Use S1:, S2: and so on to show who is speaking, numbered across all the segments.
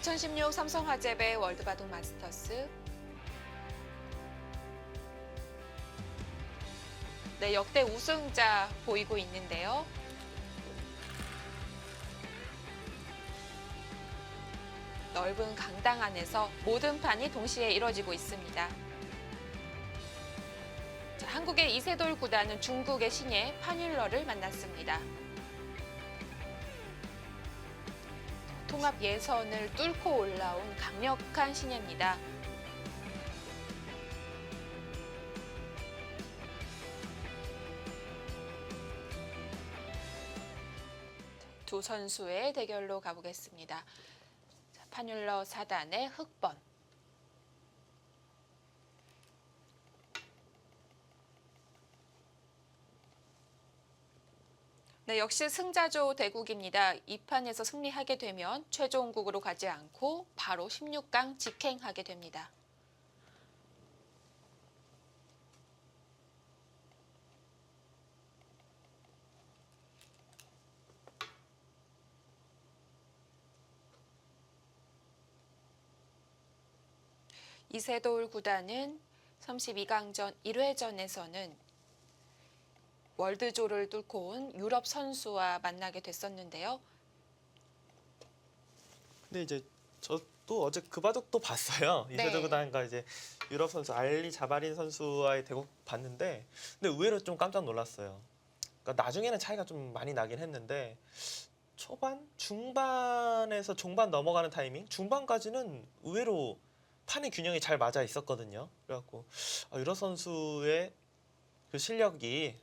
S1: 2016 삼성화재배 월드바둑 마스터스. 네, 역대 우승자 보이고 있는데요. 넓은 강당 안에서 모든 판이 동시에 이뤄지고 있습니다. 자, 한국의 이세돌 구단은 중국의 신예 판율러를 만났습니다. 통합 예선을 뚫고 올라온 강력한 신예입니다. 두 선수의 대결로 가보겠습니다. 자, 판율러 4단의 흑번. 네, 역시 승자조 대국입니다. 이 판에서 승리하게 되면 최종국으로 가지 않고 바로 16강 직행하게 됩니다. 이세돌 구단은 32강전 1회전에서는 월드조를 뚫고 온 유럽 선수와 만나게 됐었는데요.
S2: 근데 이제 저도 어제 그 바둑도 봤어요.
S1: 네.
S2: 이세돌 구단과 이제 유럽 선수 알리 자바린 선수와의 대국 봤는데, 근데 의외로 좀 깜짝 놀랐어요. 그러니까 나중에는 차이가 좀 많이 나긴 했는데 초반, 중반에서 종반 넘어가는 타이밍, 중반까지는 의외로 판의 균형이 잘 맞아 있었거든요. 그래갖고 유럽 선수의 그 실력이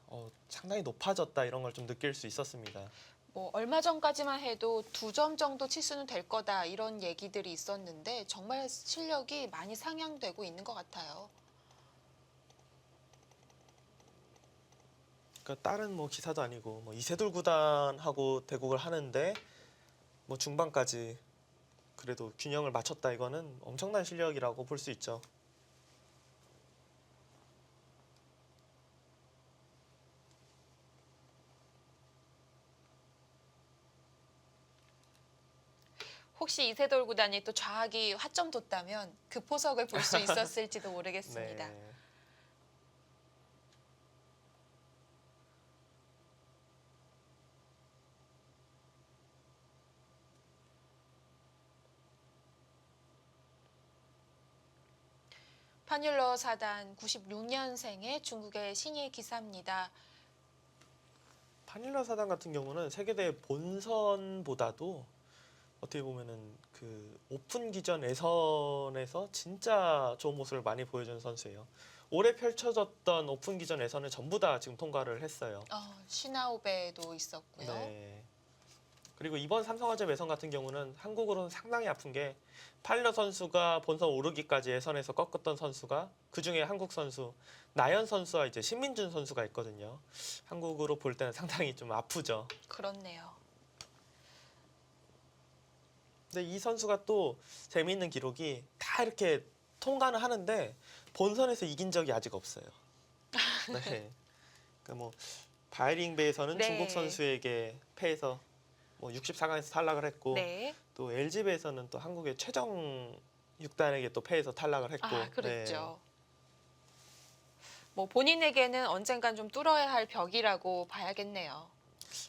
S2: 상당히 높아졌다 이런 걸 좀 느낄 수 있었습니다.
S1: 뭐 얼마 전까지만 해도 2점 정도 치수는 될 거다 이런 얘기들이 있었는데 정말 실력이 많이 상향되고 있는 것 같아요.
S2: 그러니까 다른 뭐 기사도 아니고 뭐 이세돌 구단하고 대국을 하는데 뭐 중반까지 그래도 균형을 맞췄다, 이거는 엄청난 실력이라고 볼 수 있죠.
S1: 혹시 이세돌 구단이 또 좌악이 화점 뒀다면 그 포석을 볼 수 있었을지도 모르겠습니다.
S2: 네.
S1: 판율러 4단 96년생의 중국의 신예 기사입니다.
S2: 판일러 사단 같은 경우는 세계대회 본선보다도 어떻게 보면은 그 오픈 기전 예선에서 진짜 좋은 모습을 많이 보여준 선수예요. 올해 펼쳐졌던 오픈 기전 예선을 전부 다 지금 통과를 했어요.
S1: 시나오베도 있었고요.
S2: 네. 그리고 이번 삼성화재 예선 같은 경우는 한국으로는 상당히 아픈 게 판일러 선수가 본선 오르기까지 예선에서 꺾었던 선수가, 그중에 한국 선수 나연 선수와 이제 신민준 선수가 있거든요. 한국으로 볼 때는 상당히 좀 아프죠.
S1: 그렇네요.
S2: 근데 이 선수가 또 재미있는 기록이 다 이렇게 통과는 하는데 본선에서 이긴 적이 아직 없어요. 네. 그러니까 뭐 바이링배에서는
S1: 네.
S2: 중국 선수에게 패해서 뭐 64강에서 탈락을 했고,
S1: 네.
S2: 또 LG배에서는 또 한국의 최정 6단에게 또 패해서 탈락을 했고.
S1: 그랬죠. 뭐 본인에게는 언젠간 좀 뚫어야 할 벽이라고 봐야겠네요.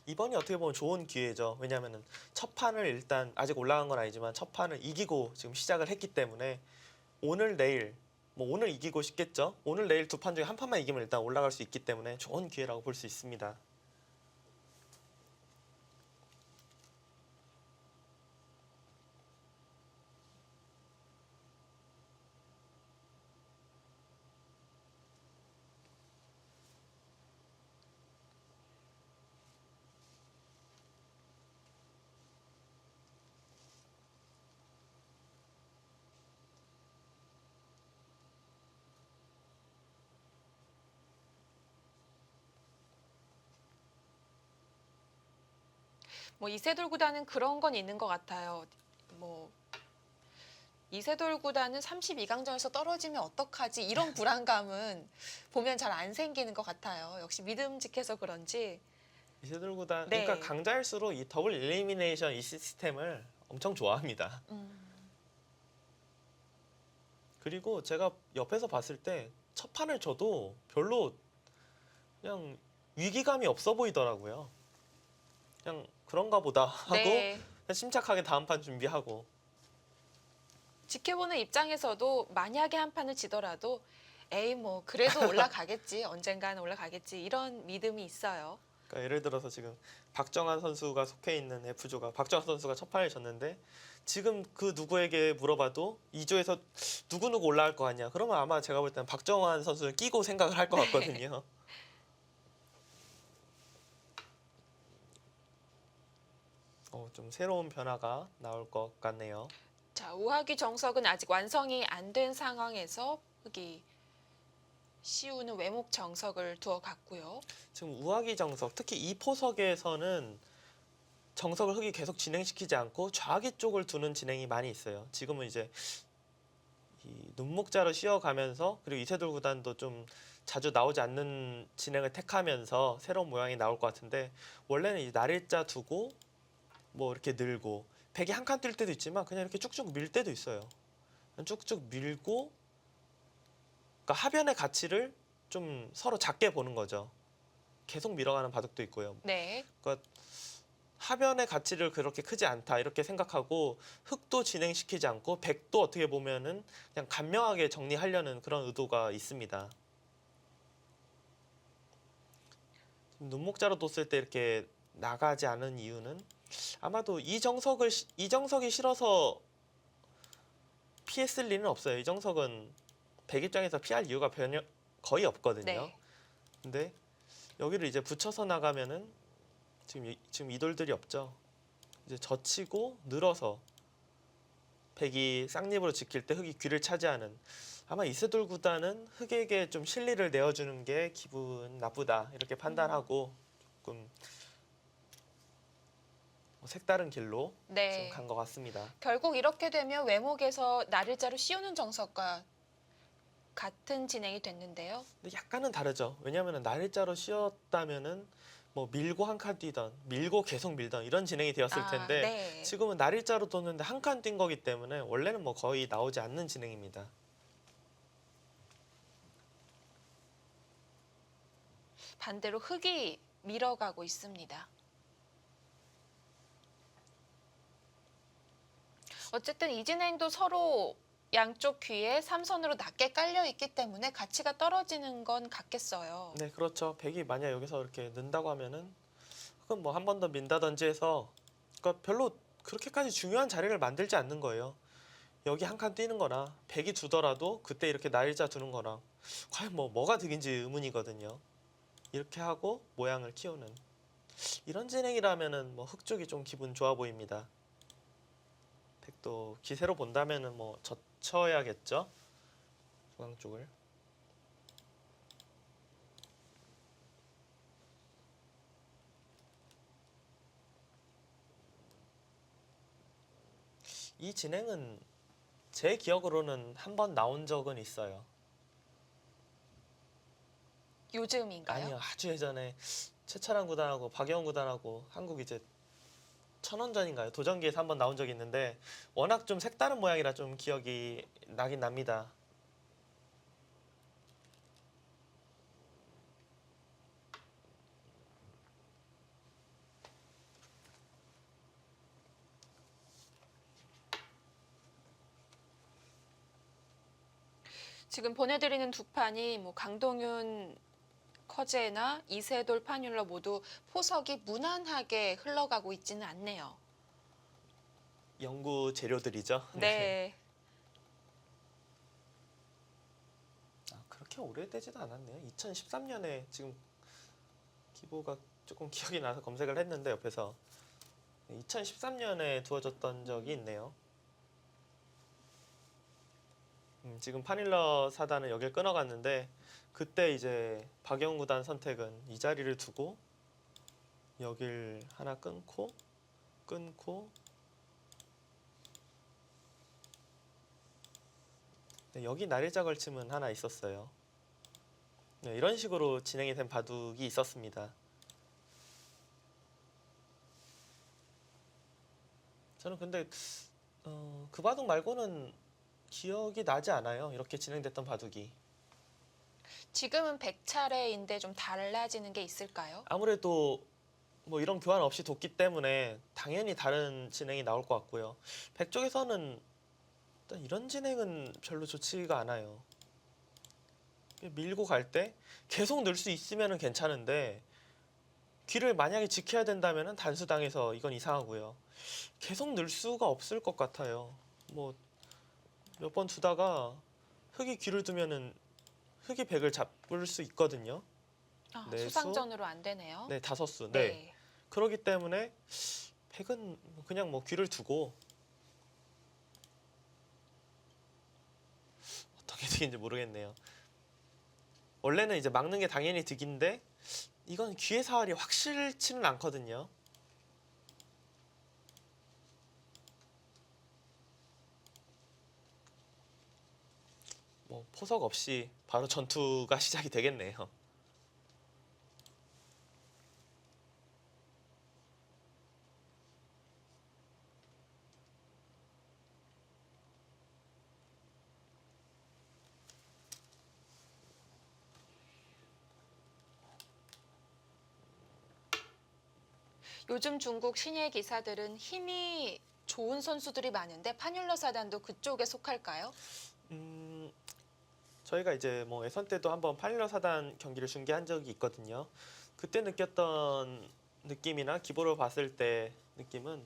S2: 이번이 어떻게 보면 좋은 기회죠. 왜냐하면 첫 판을 일단 아직 올라간 건 아니지만 첫 판을 이기고 지금 시작을 했기 때문에 오늘 내일, 뭐 오늘 이기고 싶겠죠. 오늘 내일 두 판 중에 한 판만 이기면 일단 올라갈 수 있기 때문에 좋은 기회라고 볼 수 있습니다.
S1: 뭐 이세돌 구단은 그런 건 있는 것 같아요. 뭐 이세돌 구단은 32강전에서 떨어지면 어떡하지 이런 불안감은 보면 잘 안 생기는 것 같아요. 역시 믿음직해서 그런지.
S2: 이세돌 구단,
S1: 네.
S2: 그러니까 강자일수록 이 더블 일리미네이션 이 시스템을 엄청 좋아합니다. 그리고 제가 옆에서 봤을 때 첫 판을 쳐도 별로 그냥 위기감이 없어 보이더라고요. 그냥 그런가 보다 하고
S1: 네.
S2: 그냥 침착하게 다음 판 준비하고.
S1: 지켜보는 입장에서도 만약에 한 판을 지더라도 에이 뭐 그래도 올라가겠지. 언젠가는 올라가겠지. 이런 믿음이 있어요.
S2: 그러니까 예를 들어서 지금 박정환 선수가 속해 있는 F조가 박정환 선수가 첫 판을 졌는데 지금 그 누구에게 물어봐도 2조에서 누구누구 올라갈 거 아니야. 그러면 아마 제가 볼 때는 박정환 선수를 끼고 생각을 할 것
S1: 네.
S2: 같거든요. 좀 새로운 변화가 나올 것 같네요.
S1: 자, 우하기 정석은 아직 완성이 안 된 상황에서 흑이 씌우는 외목 정석을 두어 갔고요.
S2: 지금 우하기 정석, 특히 이 포석에서는 정석을 흑이 계속 진행시키지 않고 좌기 쪽을 두는 진행이 많이 있어요. 지금은 이제 이 눈목자로 씌워가면서 그리고 이세돌 구단도 좀 자주 나오지 않는 진행을 택하면서 새로운 모양이 나올 것 같은데 원래는 이 날일자 두고 뭐 이렇게 늘고 백이 한 칸 뛸 때도 있지만 그냥 이렇게 쭉쭉 밀 때도 있어요. 쭉쭉 밀고 그러니까 하변의 가치를 좀 서로 작게 보는 거죠. 계속 밀어가는 바둑도 있고요.
S1: 네.
S2: 그러니까 하변의 가치를 그렇게 크지 않다 이렇게 생각하고 흑도 진행시키지 않고 백도 어떻게 보면은 그냥 간명하게 정리하려는 그런 의도가 있습니다. 눈목자로 뒀을 때 이렇게 나가지 않은 이유는 아마도 이정석이 싫어서 피했을 리는 없어요. 이정석은 백 입장에서 피할 이유가 거의 없거든요.
S1: 네.
S2: 근데 여기를 이제 붙여서 나가면은 지금 이돌들이 없죠. 이제 젖히고 늘어서 백이 쌍립으로 지킬 때 흑이 귀를 차지하는 아마 이세돌 구단은 흑에게 좀 실리를 내어주는 게 기분 나쁘다 이렇게 판단하고 조금 색다른 길로
S1: 네.
S2: 좀 간 것 같습니다.
S1: 결국 이렇게 되면 외목에서 날일자로 씌우는 정석과 같은 진행이 됐는데요.
S2: 근데 약간은 다르죠. 왜냐하면 날일자로 씌웠다면은 뭐 밀고 한 칸 뛰던 밀고 계속 밀던 이런 진행이 되었을 텐데
S1: 네.
S2: 지금은 날일자로 뒀는데 한 칸 뛴 거기 때문에 원래는 뭐 거의 나오지 않는 진행입니다.
S1: 반대로 흑이 밀어가고 있습니다. 어쨌든 이 진행도 서로 양쪽 귀에 삼선으로 낮게 깔려 있기 때문에 가치가 떨어지는 건 같겠어요.
S2: 네, 그렇죠. 백이 만약 여기서 이렇게 는다고 하면은 그럼 뭐 한 번 더 민다든지 해서 그러니까 별로 그렇게까지 중요한 자리를 만들지 않는 거예요. 여기 한 칸 뛰는 거나 백이 두더라도 그때 이렇게 날일자 두는 거랑 과연 뭐가 득인지 의문이거든요. 이렇게 하고 모양을 키우는 이런 진행이라면은 뭐 흑 쪽이 좀 기분 좋아 보입니다. 백도 기세로 본다면은 뭐 젖혀야겠죠. 중앙 쪽을. 이 진행은 제 기억으로는 한 번 나온 적은 있어요.
S1: 요즘인가요?
S2: 아니요, 아주 예전에 최철환 구단하고 박영훈 구단하고 한국 이제 천원전인가요? 도전기에서 한 번 나온 적이 있는데 워낙 좀 색다른 모양이라 좀 기억이 나긴 납니다.
S1: 지금 보내드리는 두 판이 뭐 강동윤 커제나 이세돌 파뇰러 모두 포석이 무난하게 흘러가고 있지는 않네요.
S2: 연구 재료들이죠.
S1: 네.
S2: 그렇게 오래되지도 않았네요. 2013년에 지금 기보가 조금 기억이 나서 검색을 했는데 옆에서 2013년에 두어졌던 적이 있네요. 지금 파닐러 사단은 여길 끊어갔는데 그때 이제 박영훈 구단 선택은 이 자리를 두고 여길 하나 끊고 네, 여기 날일자 걸침은 하나 있었어요. 네, 이런 식으로 진행이 된 바둑이 있었습니다. 저는 근데 그 바둑 말고는 기억이 나지 않아요. 이렇게 진행됐던 바둑이.
S1: 지금은 100차례인데 좀 달라지는 게 있을까요?
S2: 아무래도 뭐 이런 교환 없이 뒀기 때문에 당연히 다른 진행이 나올 것 같고요. 백 쪽에서는 일단 이런 진행은 별로 좋지가 않아요. 밀고 갈 때 계속 늘 수 있으면 괜찮은데 귀를 만약에 지켜야 된다면 단수당해서 이건 이상하고요. 계속 늘 수가 없을 것 같아요. 뭐 몇 번 두다가 흑이 귀를 두면은 흑이 백을 잡을 수 있거든요.
S1: 아,
S2: 네 수,
S1: 수상전으로 안 되네요.
S2: 네 다섯 수. 네.
S1: 네.
S2: 그렇기 때문에 백은 그냥 뭐 귀를 두고 어떻게 되는지 모르겠네요. 원래는 이제 막는 게 당연히 득인데 이건 귀의 사활이 확실치는 않거든요. 뭐 포석 없이 바로 전투가 시작이 되겠네요.
S1: 요즘 중국 신예 기사들은 힘이 좋은 선수들이 많은데 파뇰러 사단도 그쪽에 속할까요?
S2: 음, 저희가 이제 뭐 예선 때도 한번 파일럿 사단 경기를 중계한 적이 있거든요. 그때 느꼈던 느낌이나 기보를 봤을 때 느낌은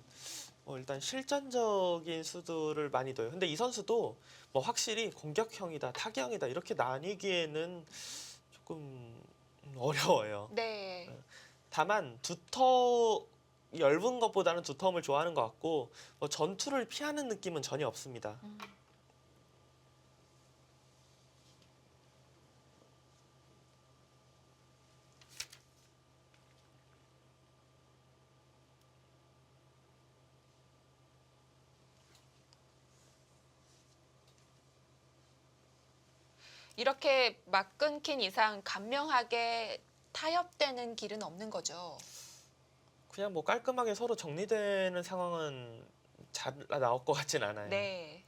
S2: 일단 실전적인 수들을 많이 둬요. 근데 이 선수도 뭐 확실히 공격형이다, 타격형이다 이렇게 나뉘기에는 조금 어려워요.
S1: 네.
S2: 다만 두터 얇은 것보다는 두터움을 좋아하는 것 같고 뭐 전투를 피하는 느낌은 전혀 없습니다.
S1: 이렇게 막 끊긴 이상 간명하게 타협되는 길은 없는 거죠.
S2: 그냥 뭐 깔끔하게 서로 정리되는 상황은 잘 나올 것 같진 않아요.
S1: 네.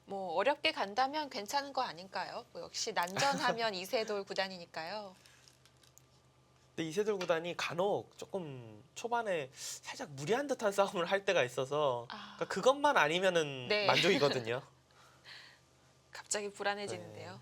S1: 뭐 어렵게 간다면 괜찮은 거 아닌가요? 뭐 역시 난전하면 이세돌 구단이니까요.
S2: 근데 이세돌 구단이 간혹 조금 초반에 살짝 무리한 듯한 싸움을 할 때가 있어서
S1: 아,
S2: 그러니까 그것만 아니면은
S1: 네.
S2: 만족이거든요.
S1: 갑자기 불안해지는데요.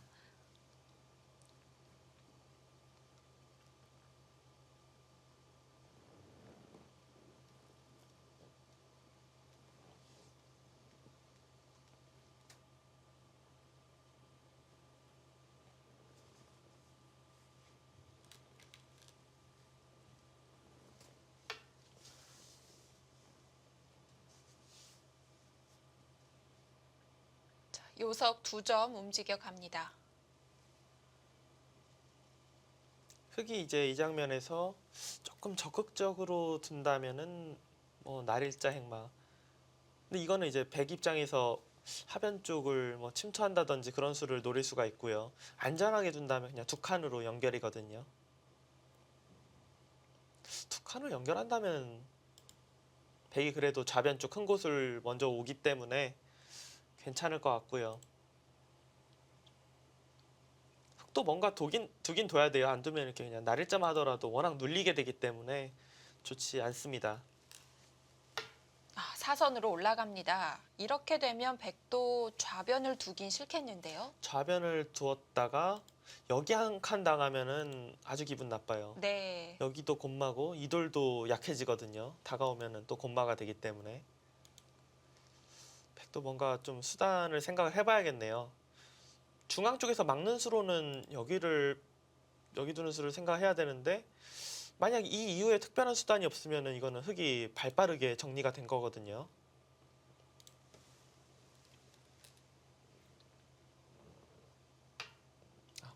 S1: 자, 요석 2점 움직여 갑니다.
S2: 흑이 이제 이 장면에서 조금 적극적으로 둔다면은 뭐 날일자 행마. 근데 이거는 이제 백 입장에서 하변 쪽을 뭐 침투한다든지 그런 수를 노릴 수가 있고요. 안전하게 둔다면 그냥 두 칸으로 연결이거든요. 두 칸을 연결한다면 백이 그래도 좌변 쪽 큰 곳을 먼저 오기 때문에 괜찮을 것 같고요. 흑도 뭔가 두긴 둬야 돼요. 안 두면 이렇게 그냥 날일자만 하더라도 워낙 눌리게 되기 때문에 좋지 않습니다.
S1: 아, 사선으로 올라갑니다. 이렇게 되면 백도 좌변을 두긴 싫겠는데요.
S2: 좌변을 두었다가 여기 한 칸 당하면은 아주 기분 나빠요.
S1: 네.
S2: 여기도 곤마고 이 돌도 약해지거든요. 다가오면은 또 곤마가 되기 때문에 백도 뭔가 좀 수단을 생각을 해봐야겠네요. 중앙 쪽에서 막는 수로는 여기 두는 수를 생각해야 되는데 만약 이 이후에 특별한 수단이 없으면은 이거는 흑이 발빠르게 정리가 된 거거든요.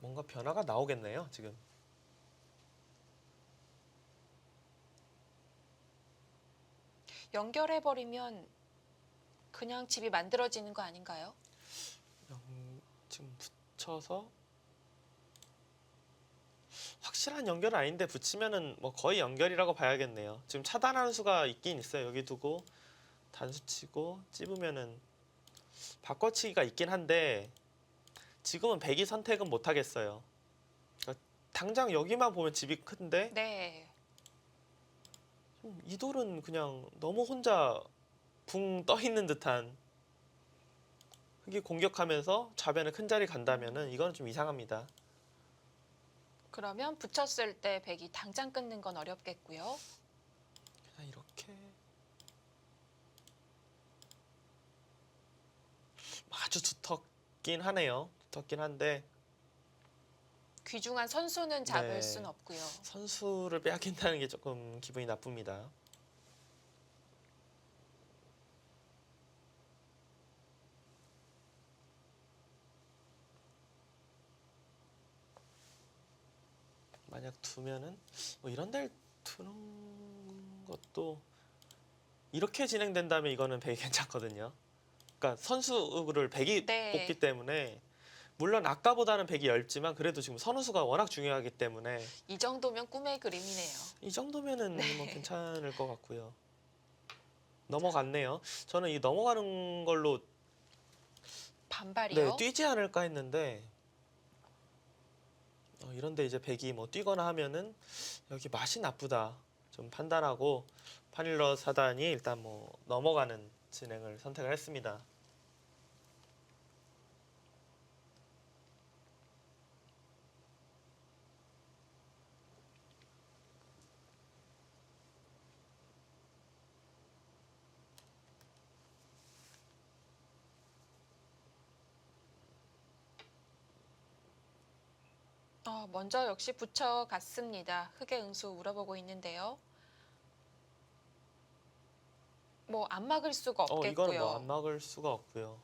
S2: 뭔가 변화가 나오겠네요, 지금.
S1: 연결해버리면 그냥 집이 만들어지는 거 아닌가요?
S2: 지금 붙여서 확실한 연결은 아닌데 붙이면은 뭐 거의 연결이라고 봐야겠네요. 지금 차단하는 수가 있긴 있어요. 여기 두고 단수 치고 찝으면은 바꿔치기가 있긴 한데 지금은 백이 선택은 못 하겠어요. 그러니까 당장 여기만 보면 집이 큰데
S1: 네.
S2: 이 돌은 그냥 너무 혼자 붕 떠 있는 듯한, 흑이 공격하면서 좌변에 큰 자리 간다면은 이거는 좀 이상합니다.
S1: 그러면 붙였을 때 백이 당장 끊는 건 어렵겠고요.
S2: 그냥 이렇게 아주 두텁긴 하네요. 두텁긴 한데
S1: 귀중한 선수는 잡을
S2: 네.
S1: 순 없고요.
S2: 선수를 빼앗긴다는 게 조금 기분이 나쁩니다. 만약 두면은 뭐 이런 데를 두는 것도 이렇게 진행된다면 이거는 백이 괜찮거든요. 그러니까 선수를 백이
S1: 네.
S2: 뽑기 때문에 물론 아까보다는 백이 얇지만 그래도 지금 선수가 워낙 중요하기 때문에
S1: 이 정도면 꿈의 그림이네요.
S2: 이 정도면은
S1: 네.
S2: 뭐 괜찮을 것 같고요. 넘어갔네요. 저는 이 넘어가는 걸로
S1: 반발이요.
S2: 뛰지 않을까 했는데 이런데 이제 백이 뭐 뛰거나 하면은 여기 맛이 나쁘다 좀 판단하고 파닐러 사단이 일단 뭐 넘어가는 진행을 선택을 했습니다.
S1: 먼저 역시 붙여갔습니다. 흑의 응수 물어보고 있는데요. 뭐 안 막을 수가 없겠고요.
S2: 이거는 뭐 안 막을 수가 없고요.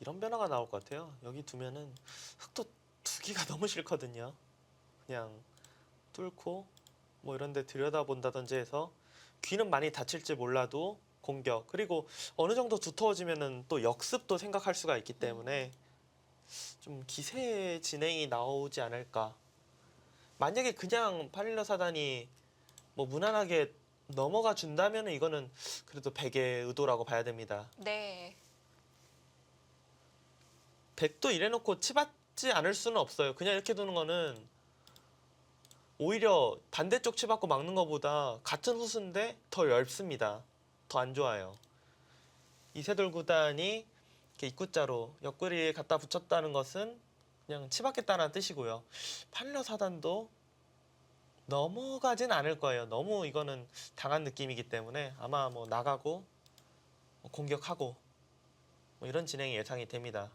S2: 이런 변화가 나올 것 같아요. 여기 두면은 흑도 두기가 너무 싫거든요. 그냥 뚫고 뭐 이런 데 들여다본다든지 해서 귀는 많이 다칠지 몰라도 공격, 그리고 어느 정도 두터워지면은 또 역습도 생각할 수가 있기 때문에 좀 기세 진행이 나오지 않을까. 만약에 그냥 파닐러 사단이 뭐 무난하게 넘어가 준다면은 이거는 그래도 백의 의도라고 봐야 됩니다.
S1: 네.
S2: 백도 이래놓고 치받지 않을 수는 없어요. 그냥 이렇게 두는 거는 오히려 반대쪽 치받고 막는 것보다 같은 후수인데 더 얇습니다. 더 안 좋아요. 이세돌 구단이 이렇게 입구자로 옆구리에 갖다 붙였다는 것은 그냥 치받겠다는 뜻이고요. 파닐러 사단도 넘어가진 않을 거예요. 너무 이거는 당한 느낌이기 때문에 아마 뭐 나가고 뭐 공격하고 뭐 이런 진행이 예상이 됩니다.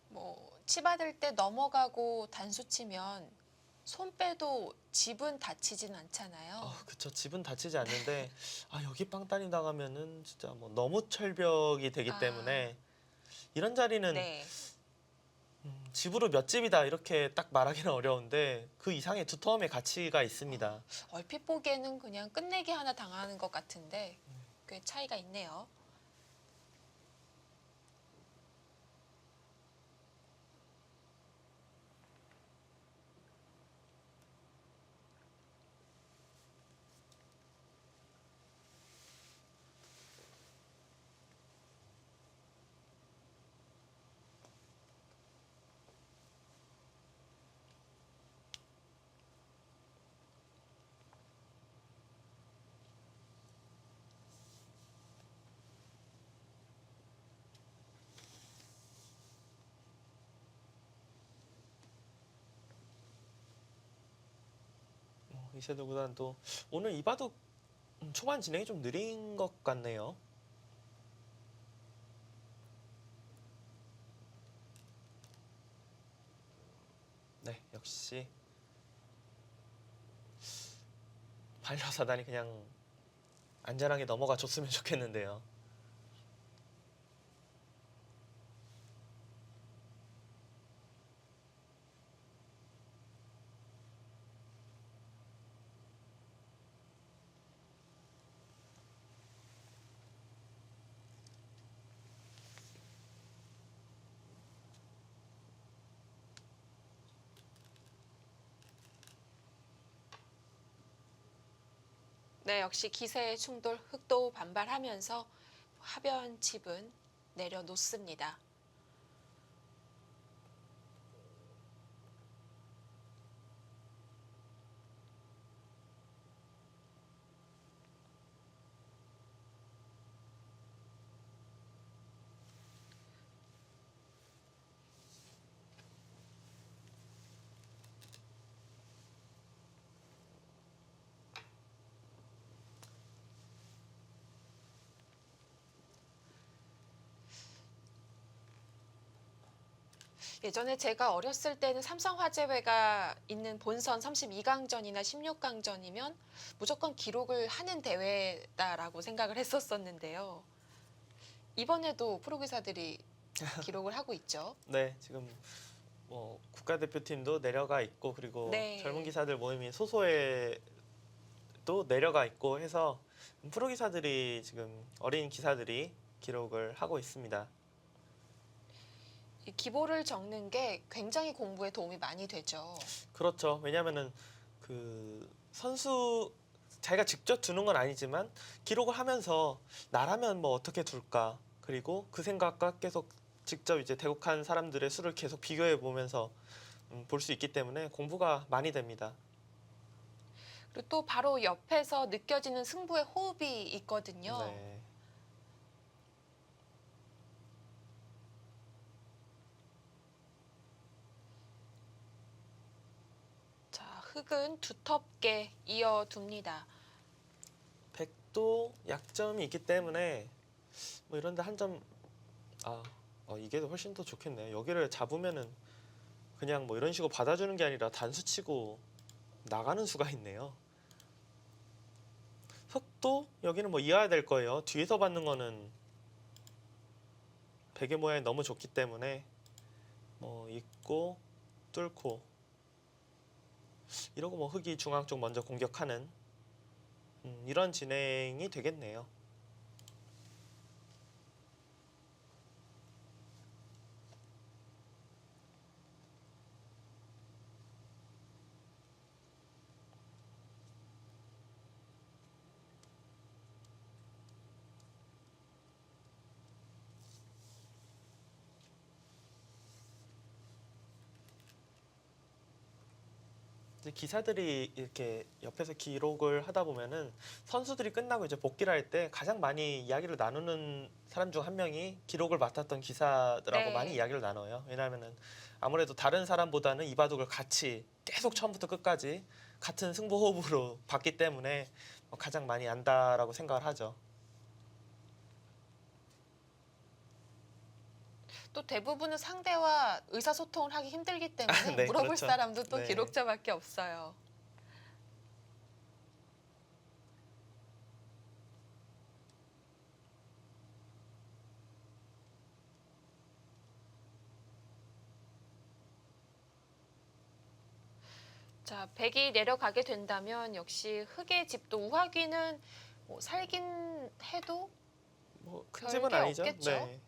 S1: 뭐 치받을 때 넘어가고 단수 치면 손 빼도 집은 다치진 않잖아요.
S2: 그쵸. 집은 다치지 않는데 여기 빵따니 나가면은 진짜 뭐 너무 철벽이 되기 때문에 이런 자리는
S1: 네.
S2: 집으로 몇 집이다 이렇게 딱 말하기는 어려운데 그 이상의 두터움의 가치가 있습니다.
S1: 얼핏 보기에는 그냥 끝내기 하나 당하는 것 같은데 꽤 차이가 있네요.
S2: 이세돌 구단도 오늘 이바도 초반 진행이 좀 느린 것 같네요. 네, 역시 파닐러 사단이 그냥 안전하게 넘어가 줬으면 좋겠는데요.
S1: 네, 역시 기세 충돌, 흑도 반발하면서 하변 칩은 내려놓습니다. 예전에 제가 어렸을 때는 삼성화재회가 있는 본선 32강전이나 16강전이면 무조건 기록을 하는 대회다라고 생각을 했었었는데요. 이번에도 프로기사들이 기록을 하고 있죠.
S2: 네, 지금 뭐 국가대표팀도 내려가 있고 그리고
S1: 네.
S2: 젊은 기사들 모임인 소소에도 내려가 있고 해서 프로 기사들이 지금 어린 기사들이 기록을 하고 있습니다.
S1: 이 기보를 적는 게 굉장히 공부에 도움이 많이 되죠.
S2: 그렇죠. 왜냐하면은 그 선수 자기가 직접 두는 건 아니지만 기록을 하면서 나라면 뭐 어떻게 둘까 그리고 그 생각과 계속 직접 이제 대국한 사람들의 수를 계속 비교해 보면서 볼 수 있기 때문에 공부가 많이 됩니다.
S1: 그리고 또 바로 옆에서 느껴지는 승부의 호흡이 있거든요.
S2: 네.
S1: 자, 흑은 두텁게 이어둡니다.
S2: 백도 약점이 있기 때문에 뭐 이런데 한 점 이게 훨씬 더 좋겠네요. 여기를 잡으면은 그냥 뭐 이런 식으로 받아주는 게 아니라 단수 치고 나가는 수가 있네요. 속도 여기는 뭐 이해해야 될 거예요. 뒤에서 받는 거는 베개 모양이 너무 좋기 때문에 뭐 있고 뚫고 이러고 뭐 흑이 중앙 쪽 먼저 공격하는 이런 진행이 되겠네요. 이제 기사들이 이렇게 옆에서 기록을 하다 보면은 선수들이 끝나고 이제 복귀를 할 때 가장 많이 이야기를 나누는 사람 중 한 명이 기록을 맡았던 기사들하고
S1: 네.
S2: 많이 이야기를 나눠요. 왜냐하면은 아무래도 다른 사람보다는 이 바둑을 같이 계속 처음부터 끝까지 같은 승부 호흡으로 봤기 때문에 가장 많이 안다라고 생각을 하죠.
S1: 또 대부분은 상대와 의사소통을 하기 힘들기 때문에
S2: 네,
S1: 물어볼
S2: 그렇죠.
S1: 사람도 또
S2: 네.
S1: 기록자밖에 없어요. 자, 백이 내려가게 된다면 역시 흑의 집도 우하기는 뭐 살긴 해도
S2: 뭐 큰
S1: 별게
S2: 집은 아니죠.
S1: 없겠죠.
S2: 네.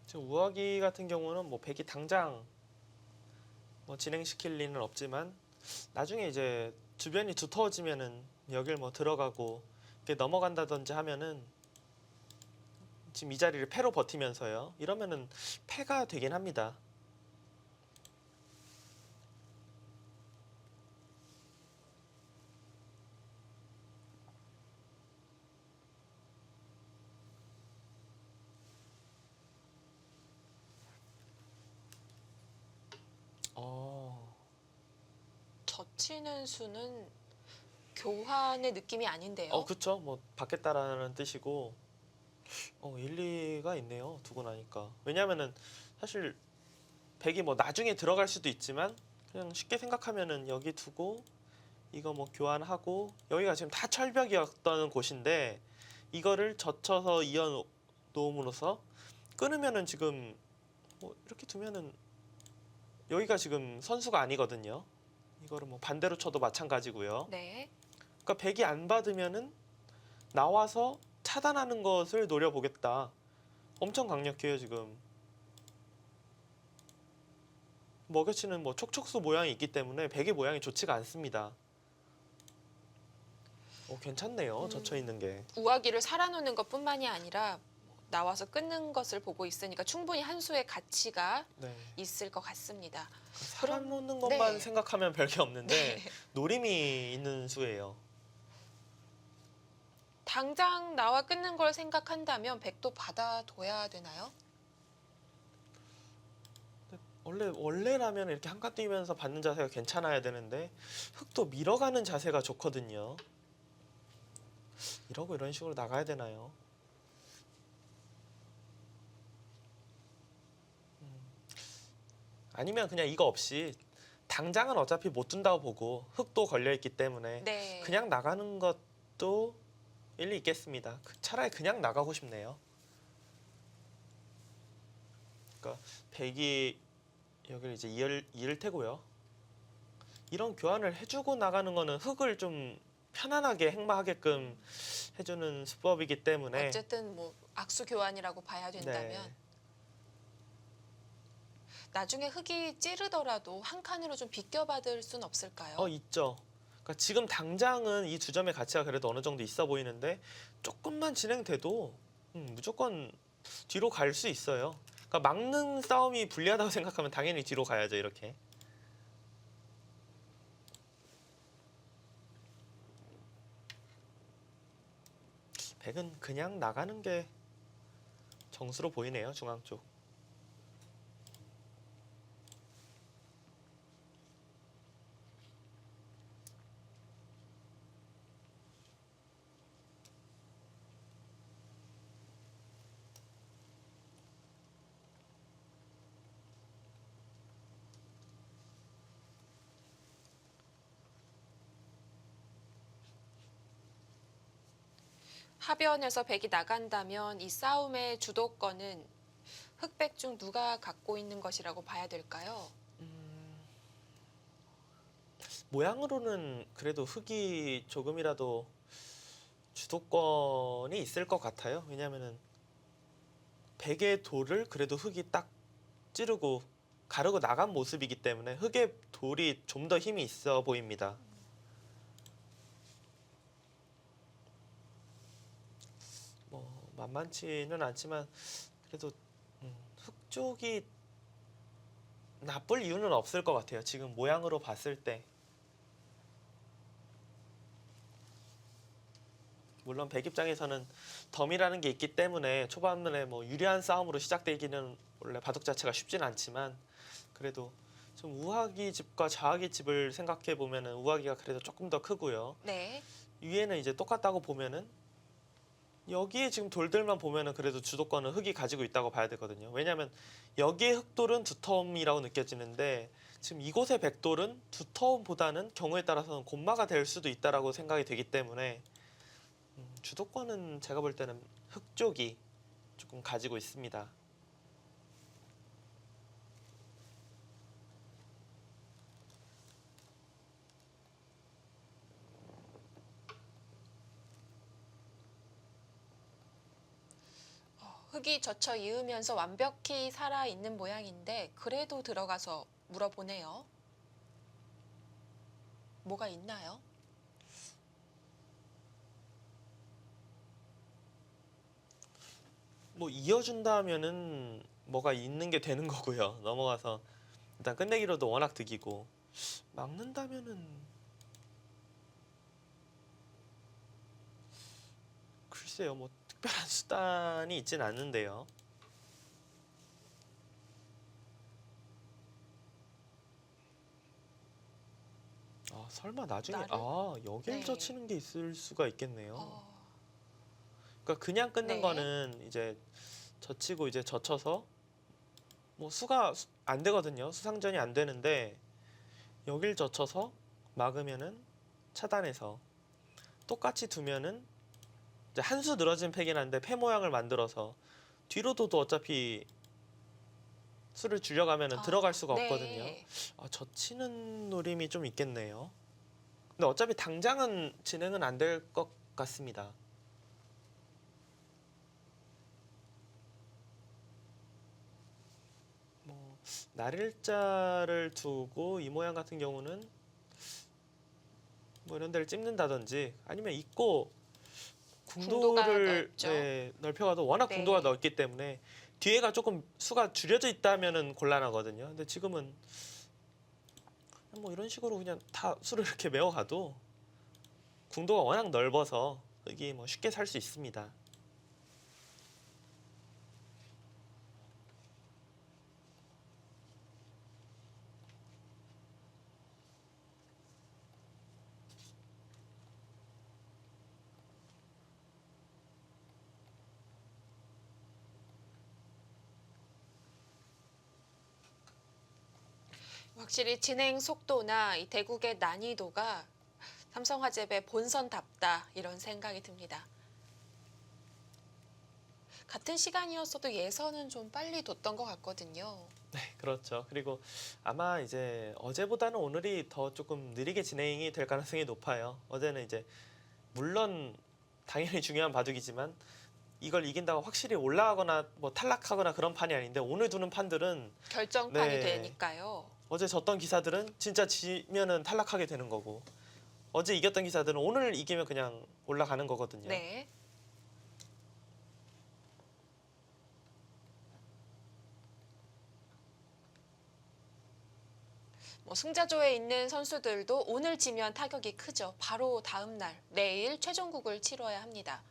S2: 지금 우아기 같은 경우는 뭐 백이 당장 뭐 진행시킬 리는 없지만 나중에 이제 주변이 두터워지면은 여길 뭐 들어가고 이렇게 넘어간다든지 하면은 지금 이 자리를 패로 버티면서요. 이러면은 패가 되긴 합니다. 어,
S1: 젖히는 수는 교환의 느낌이 아닌데요.
S2: 그쵸. 뭐 받겠다라는 뜻이고, 일리가 있네요. 두고 나니까. 왜냐면은 사실 백이 뭐 나중에 들어갈 수도 있지만 그냥 쉽게 생각하면은 여기 두고 이거 뭐 교환하고 여기가 지금 다 철벽이었던 곳인데 이거를 젖혀서 이어 놓음으로써 끊으면은 지금 뭐 이렇게 두면은 여기가 지금 선수가 아니거든요. 이거를 뭐 반대로 쳐도 마찬가지고요.
S1: 네.
S2: 그러니까 백이 안 받으면은 나와서 차단하는 것을 노려보겠다. 엄청 강력해요 지금. 먹여치는 뭐 촉촉수 모양이 있기 때문에 백의 모양이 좋지가 않습니다. 괜찮네요. 젖혀 있는 게.
S1: 우아기를 살아놓는 것뿐만이 아니라 나와서 끊는 것을 보고 있으니까 충분히 한 수의 가치가
S2: 네.
S1: 있을 것 같습니다.
S2: 살아놓는 것만
S1: 네.
S2: 생각하면 별게 없는데
S1: 네.
S2: 노림이 있는 수예요.
S1: 당장 나와 끊는 걸 생각한다면 백도 받아둬야 되나요?
S2: 원래라면 이렇게 한칸 뛰면서 받는 자세가 괜찮아야 되는데 흑도 밀어가는 자세가 좋거든요. 이러고 이런 식으로 나가야 되나요? 아니면 그냥 이거 없이 당장은 어차피 못 둔다고 보고 흑도 걸려있기 때문에
S1: 네.
S2: 그냥 나가는 것도 일리 있겠습니다. 차라리 그냥 나가고 싶네요. 그러니까 백이 여기를 이제 이을 테고요. 이런 교환을 해주고 나가는 거는 흑을 좀 편안하게 행마하게끔 해주는 수법이기 때문에
S1: 어쨌든 뭐 악수 교환이라고 봐야 된다면
S2: 네.
S1: 나중에 흑이 찌르더라도 한 칸으로 좀 비껴받을 순 없을까요?
S2: 있죠. 그러니까 지금 당장은 이 두 점의 가치가 그래도 어느 정도 있어 보이는데 조금만 진행돼도 무조건 뒤로 갈 수 있어요. 그러니까 막는 싸움이 불리하다고 생각하면 당연히 뒤로 가야죠. 이렇게. 백은 그냥 나가는 게 정수로 보이네요. 중앙 쪽.
S1: 하변에서 백이 나간다면 이 싸움의 주도권은 흑백 중 누가 갖고 있는 것이라고 봐야 될까요?
S2: 모양으로는 그래도 흑이 조금이라도 주도권이 있을 것 같아요. 왜냐하면은 백의 돌을 그래도 흑이 딱 찌르고 가르고 나간 모습이기 때문에 흑의 돌이 좀 더 힘이 있어 보입니다. 뭐 만만치는 않지만 그래도 흑 쪽이 나쁠 이유는 없을 것 같아요. 지금 모양으로 봤을 때. 물론 백 입장에서는 덤이라는 게 있기 때문에 초반에 뭐 유리한 싸움으로 시작되기는 원래 바둑 자체가 쉽진 않지만 그래도 좀 우하기 집과 좌하기 집을 생각해 보면은 우하기가 그래도 조금 더 크고요.
S1: 네.
S2: 위에는 이제 똑같다고 보면은 여기에 지금 돌들만 보면은 그래도 주도권은 흑이 가지고 있다고 봐야 되거든요. 왜냐하면 여기에 흑돌은 두터움이라고 느껴지는데 지금 이곳의 백돌은 두터움보다는 경우에 따라서는 곤마가 될 수도 있다라고 생각이 되기 때문에 주도권은 제가 볼 때는 흑 쪽이 조금 가지고 있습니다.
S1: 흑이 젖혀 이으면서 완벽히 살아있는 모양인데 그래도 들어가서 물어보네요. 뭐가 있나요?
S2: 뭐 이어준다면은 뭐가 있는 게 되는 거고요. 넘어가서 일단 끝내기로도 워낙 득이고 막는다면은 글쎄요. 뭐 특별한 수단이 있진 않는데요. 설마 나중에 여길
S1: 네.
S2: 젖히는 게 있을 수가 있겠네요.
S1: 어,
S2: 그러니까 그냥 끊는
S1: 네.
S2: 거는 이제 젖히고 이제 젖혀서 뭐 수가 안 되거든요. 수상전이 안 되는데 여길 젖혀서 막으면은 차단해서 똑같이 두면은 이제 한 수 늘어진 팩이 난데 패 모양을 만들어서 뒤로 둬도 어차피 수를 줄여가면은 들어갈 수가
S1: 네.
S2: 없거든요. 젖히는 노림이 좀 있겠네요. 근데 어차피 당장은 진행은 안 될 것 같습니다. 날일자를 두고 이 모양 같은 경우는 뭐 이런 데를 찝는다든지 아니면 입고
S1: 궁도가
S2: 궁도를
S1: 넓죠.
S2: 네, 넓혀가도 워낙
S1: 네.
S2: 궁도가 넓기 때문에 뒤에가 조금 수가 줄여져 있다면은 곤란하거든요. 근데 지금은 뭐 이런 식으로 그냥 다 수를 이렇게 메워가도 궁도가 워낙 넓어서 여기 뭐 쉽게 살 수 있습니다.
S1: 확실히 진행 속도나 이 대국의 난이도가 삼성화재의 본선답다 이런 생각이 듭니다. 같은 시간이었어도 예선은 좀 빨리 뒀던 것 같거든요.
S2: 네, 그렇죠. 그리고 아마 이제 어제보다는 오늘이 더 조금 느리게 진행이 될 가능성이 높아요. 어제는 이제 물론 당연히 중요한 바둑이지만 이걸 이긴다고 확실히 올라가거나 뭐 탈락하거나 그런 판이 아닌데 오늘 두는 판들은
S1: 결정판이
S2: 네.
S1: 되니까요.
S2: 어제 졌던 기사들은 진짜 지면은 탈락하게 되는 거고 어제 이겼던 기사들은 오늘 이기면 그냥 올라가는 거거든요.
S1: 네. 뭐 승자조에 있는 선수들도 오늘 지면 타격이 크죠. 바로 다음 날 내일 최종국을 치러야 합니다.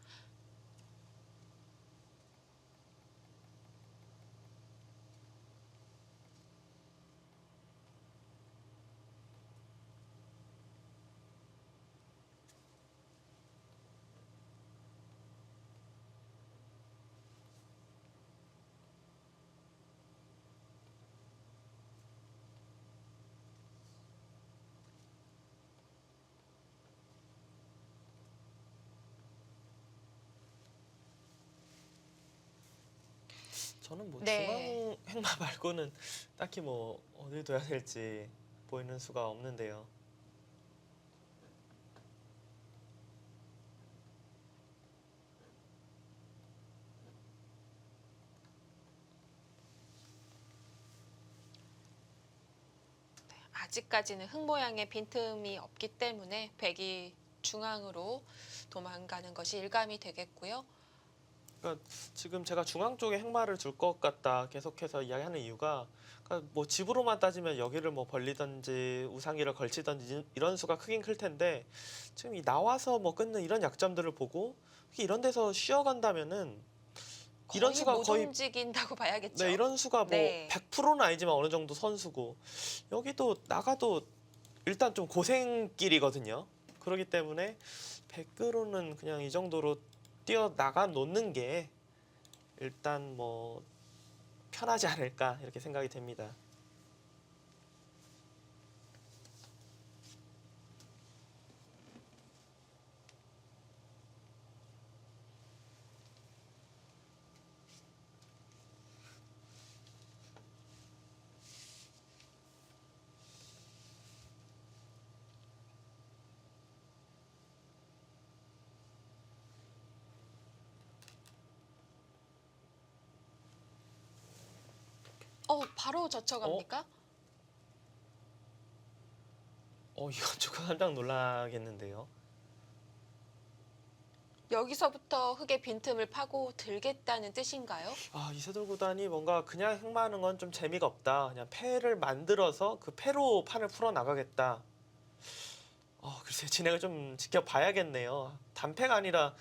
S2: 저는 뭐
S1: 네.
S2: 중앙 행마 말고는 딱히 뭐 어디 둬야 될지 보이는 수가 없는데요.
S1: 아직까지는 흙 모양의 빈틈이 없기 때문에 백이 중앙으로 도망가는 것이 일감이 되겠고요.
S2: 그러니까 지금 제가 중앙 쪽에 행마를 둘 것 같다 계속해서 이야기하는 이유가 그러니까 뭐 집으로만 따지면 여기를 뭐 벌리든지 우상기를 걸치든지 이런 수가 크긴 클 텐데 지금 이 나와서 뭐 끊는 이런 약점들을 보고 이런 데서 쉬어간다면은 이런
S1: 거의
S2: 수가
S1: 못
S2: 거의
S1: 움직인다고 봐야겠죠.
S2: 네, 이런 수가 뭐
S1: 네.
S2: 100%는 아니지만 어느 정도 선수고 여기도 나가도 일단 좀 고생길이거든요. 그렇기 때문에 100으로는 그냥 이 정도로 뛰어 나가 놓는 게 일단 뭐 편하지 않을까 이렇게 생각이 됩니다.
S1: 바로 젖혀갑니까?
S2: 이건 조금 깜짝 놀라겠는데요.
S1: 여기서부터 흙의 빈틈을 파고 들겠다는 뜻인가요?
S2: 이세돌 구단이 뭔가 그냥 행마하는 건 좀 재미가 없다. 그냥 패를 만들어서 그 패로 판을 풀어 나가겠다. 글쎄 진행을 좀 지켜봐야겠네요. 단패가 아니라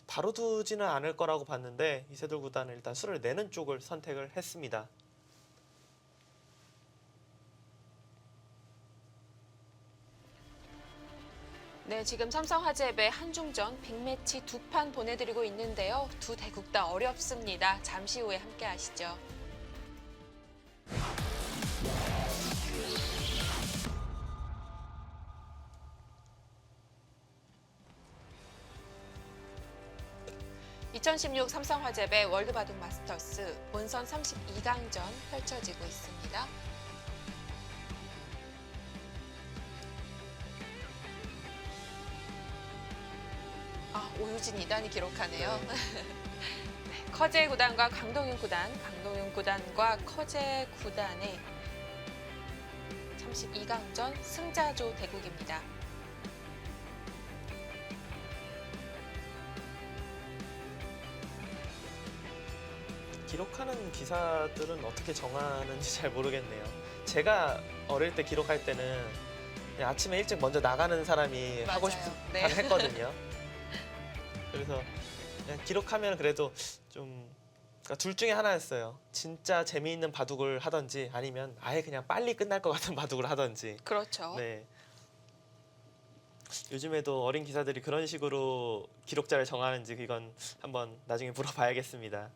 S2: 바로 두지는 않을 거라고 봤는데 이세돌 구단은 일단 수를 내는 쪽을 선택을 했습니다.
S1: 네, 지금 삼성화재배 한중전 빅매치 2판 보내드리고 있는데요. 두 대국 다 어렵습니다. 잠시 후에 함께 하시죠. (2016) 삼성화재배 월드바둑 마스터스 본선 32강전 펼쳐지고 있습니다. 오유진 2단이 기록하네요.
S2: 네.
S1: 네, 커제 구단과 강동윤 구단, 강동윤 구단과 커제 구단의 32강전 승자조 대국입니다.
S2: 기록하는 기사들은 어떻게 정하는지 잘 모르겠네요. 제가 어릴 때 기록할 때는 그냥 아침에 일찍 먼저 나가는 사람이 하고
S1: 맞아요.
S2: 싶은
S1: 네.
S2: 한 했거든요. 그래서 그냥 기록하면 그래도 좀 그러니까 둘 중에 하나였어요. 진짜 재미있는 바둑을 하든지 아니면 아예 그냥 빨리 끝날 것 같은 바둑을 하든지.
S1: 그렇죠.
S2: 네. 요즘에도 어린 기사들이 그런 식으로 기록자를 정하는지 그건 한번 나중에 물어봐야겠습니다.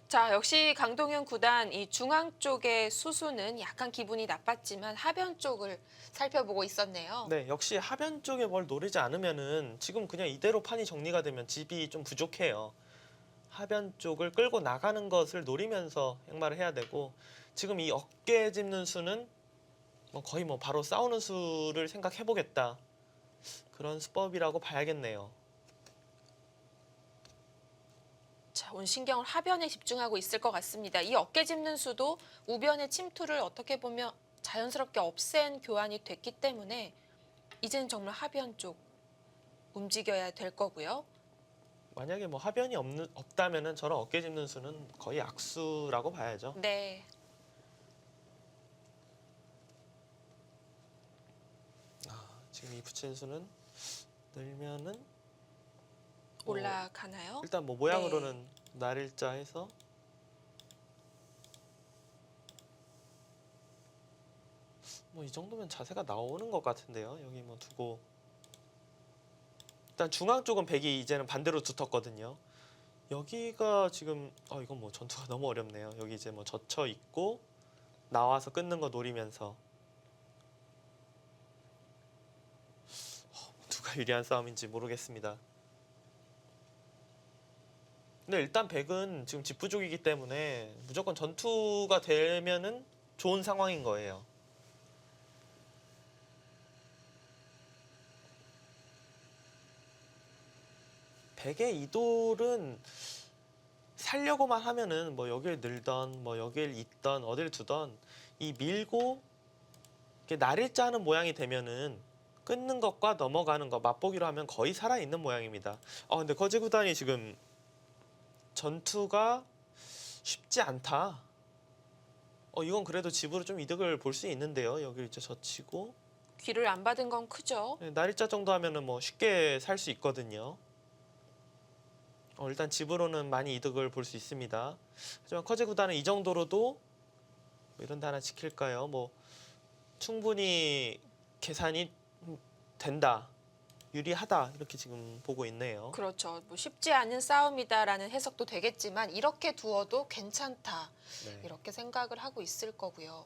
S1: 자, 역시 강동윤 구단 이 중앙 쪽의 수수는 약간 기분이 나빴지만 하변 쪽을 살펴보고 있었네요.
S2: 네, 역시 하변 쪽에 뭘 노리지 않으면은 지금 그냥 이대로 판이 정리가 되면 집이 좀 부족해요. 하변 쪽을 끌고 나가는 것을 노리면서 행마를 해야 되고 지금 이 어깨 짚는 수는 뭐 거의 뭐 바로 싸우는 수를 생각해 보겠다. 그런 수법이라고 봐야겠네요.
S1: 자, 온 신경을 하변에 집중하고 있을 것 같습니다. 이 어깨 짚는 수도 우변의 침투를 어떻게 보면 자연스럽게 없앤 교환이 됐기 때문에 이제는 정말 하변 쪽 움직여야 될 거고요.
S2: 만약에 뭐 하변이 없다면은 저런 어깨 짚는 수는 거의 악수라고 봐야죠.
S1: 네,
S2: 지금 이 붙인 수는 늘면은
S1: 올라가나요?
S2: 일단 뭐 모양으로는 날일자 해서 뭐 이 정도면 자세가 나오는 것 같은데요. 여기 뭐 두고 일단 중앙 쪽은 백이 이제는 반대로 두텁거든요. 여기가 지금 이건 뭐 전투가 너무 어렵네요. 여기 이제 뭐 젖혀 있고 나와서 끊는 거 노리면서 누가 유리한 싸움인지 모르겠습니다. 근데 일단 백은 지금 집부족이기 때문에 무조건 전투가 되면은 좋은 상황인 거예요. 백의 이돌은 살려고만 하면은 뭐 여길 늘던 뭐 여길 잇던 어딜 두던 이 밀고 이렇게 날일자 하는 모양이 되면은 끊는 것과 넘어가는 것 맛보기로 하면 거의 살아있는 모양입니다. 근데 거제 구단이 지금 전투가 쉽지 않다. 이건 그래도 집으로 좀 이득을 볼 수 있는데요. 여기 이제 젖히고
S1: 귀를 안 받은 건 크죠.
S2: 날일자 정도 하면은 뭐 쉽게 살 수 있거든요. 일단 집으로는 많이 이득을 볼 수 있습니다. 하지만 커제 구단은 이 정도로도 뭐 이런 데 하나 지킬까요? 뭐 충분히 계산이 된다, 유리하다 이렇게 지금 보고 있네요.
S1: 그렇죠. 뭐 쉽지 않은 싸움이다라는 해석도 되겠지만 이렇게 두어도 괜찮다.
S2: 네.
S1: 이렇게 생각을 하고 있을 거고요.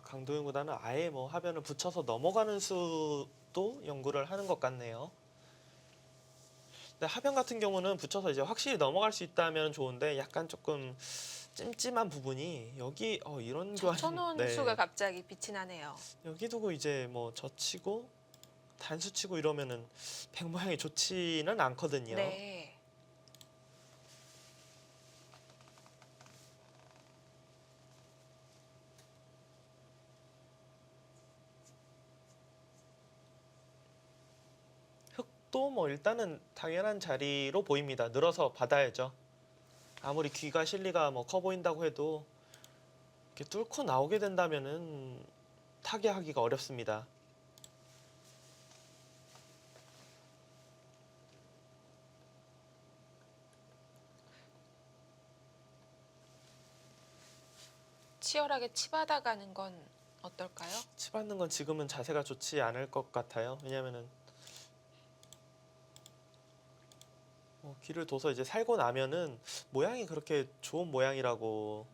S2: 강도현 구단은 아예 뭐 하변을 붙여서 넘어가는 수도 연구를 하는 것 같네요. 근데 하변 같은 경우는 붙여서 이제 확실히 넘어갈 수 있다면 좋은데 약간 조금 찜찜한 부분이 여기 이런 교환
S1: 천원 수가 갑자기 빛이 나네요.
S2: 여기 두고 이제 뭐 젖히고 단수 치고 이러면은 백 모양이 좋지는 않거든요.
S1: 네.
S2: 흑도 뭐 일단은 당연한 자리로 보입니다. 늘어서 받아야죠. 아무리 귀가 실리가 뭐 커 보인다고 해도 이렇게 뚫고 나오게 된다면은 타개하기가 어렵습니다.
S1: 치열하게 치받아가는 건 어떨까요?
S2: 치받는 건 지금은 자세가 좋지 않을 것 같아요. 왜냐면은 귀를 둬서 이제 살고 나면은 모양이 그렇게 좋은 모양이라고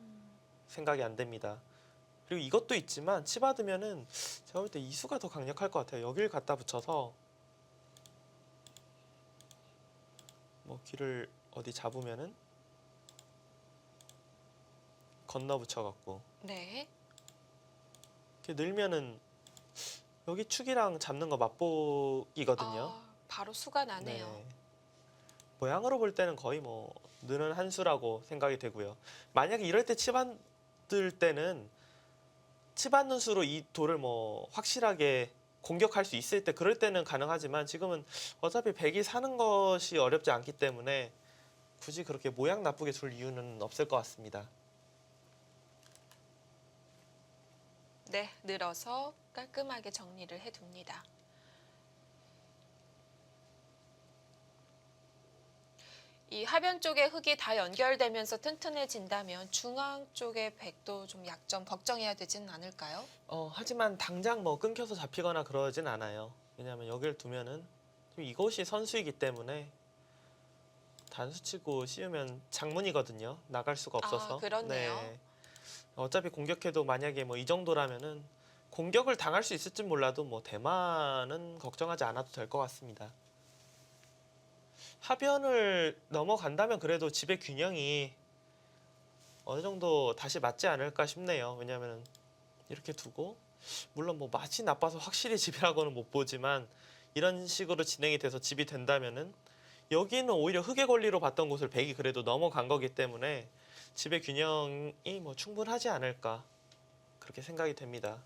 S2: 생각이 안 됩니다. 그리고 이것도 있지만 치받으면은 제가 볼 때 이수가 더 강력할 것 같아요. 여길 갖다 붙여서 뭐 귀를 어디 잡으면은 건너 붙여갖고
S1: 네.
S2: 이렇게 늘면은 여기 축이랑 잡는 거 맛보기거든요.
S1: 바로 수가 나네요.
S2: 네. 모양으로 볼 때는 거의 뭐 느는 한 수라고 생각이 되고요. 만약에 이럴 때 치 받을 때는 치 받는 수로 이 돌을 뭐 확실하게 공격할 수 있을 때 그럴 때는 가능하지만 지금은 어차피 백이 사는 것이 어렵지 않기 때문에 굳이 그렇게 모양 나쁘게 둘 이유는 없을 것 같습니다.
S1: 네, 늘어서 깔끔하게 정리를 해둡니다. 이 하변 쪽에 흙이 다 연결되면서 튼튼해진다면 중앙 쪽의 백도 좀 약점 걱정해야 되지는 않을까요?
S2: 하지만 당장 뭐 끊겨서 잡히거나 그러진 않아요. 왜냐하면 여기를 두면은 지금 이곳이 선수이기 때문에 단수치고 씌우면 장문이거든요. 나갈 수가 없어서.
S1: 그렇네요.
S2: 네. 어차피 공격해도 만약에 뭐 이 정도라면은 공격을 당할 수 있을지 몰라도 뭐 대만은 걱정하지 않아도 될 것 같습니다. 하변을 넘어간다면 그래도 집의 균형이 어느 정도 다시 맞지 않을까 싶네요. 왜냐하면 이렇게 두고 물론 뭐 맛이 나빠서 확실히 집이라고는 못 보지만 이런 식으로 진행이 돼서 집이 된다면은 여기는 오히려 흙의 권리로 봤던 곳을 백이 그래도 넘어간 거기 때문에 집의 균형이 뭐 충분하지 않을까 그렇게 생각이 됩니다.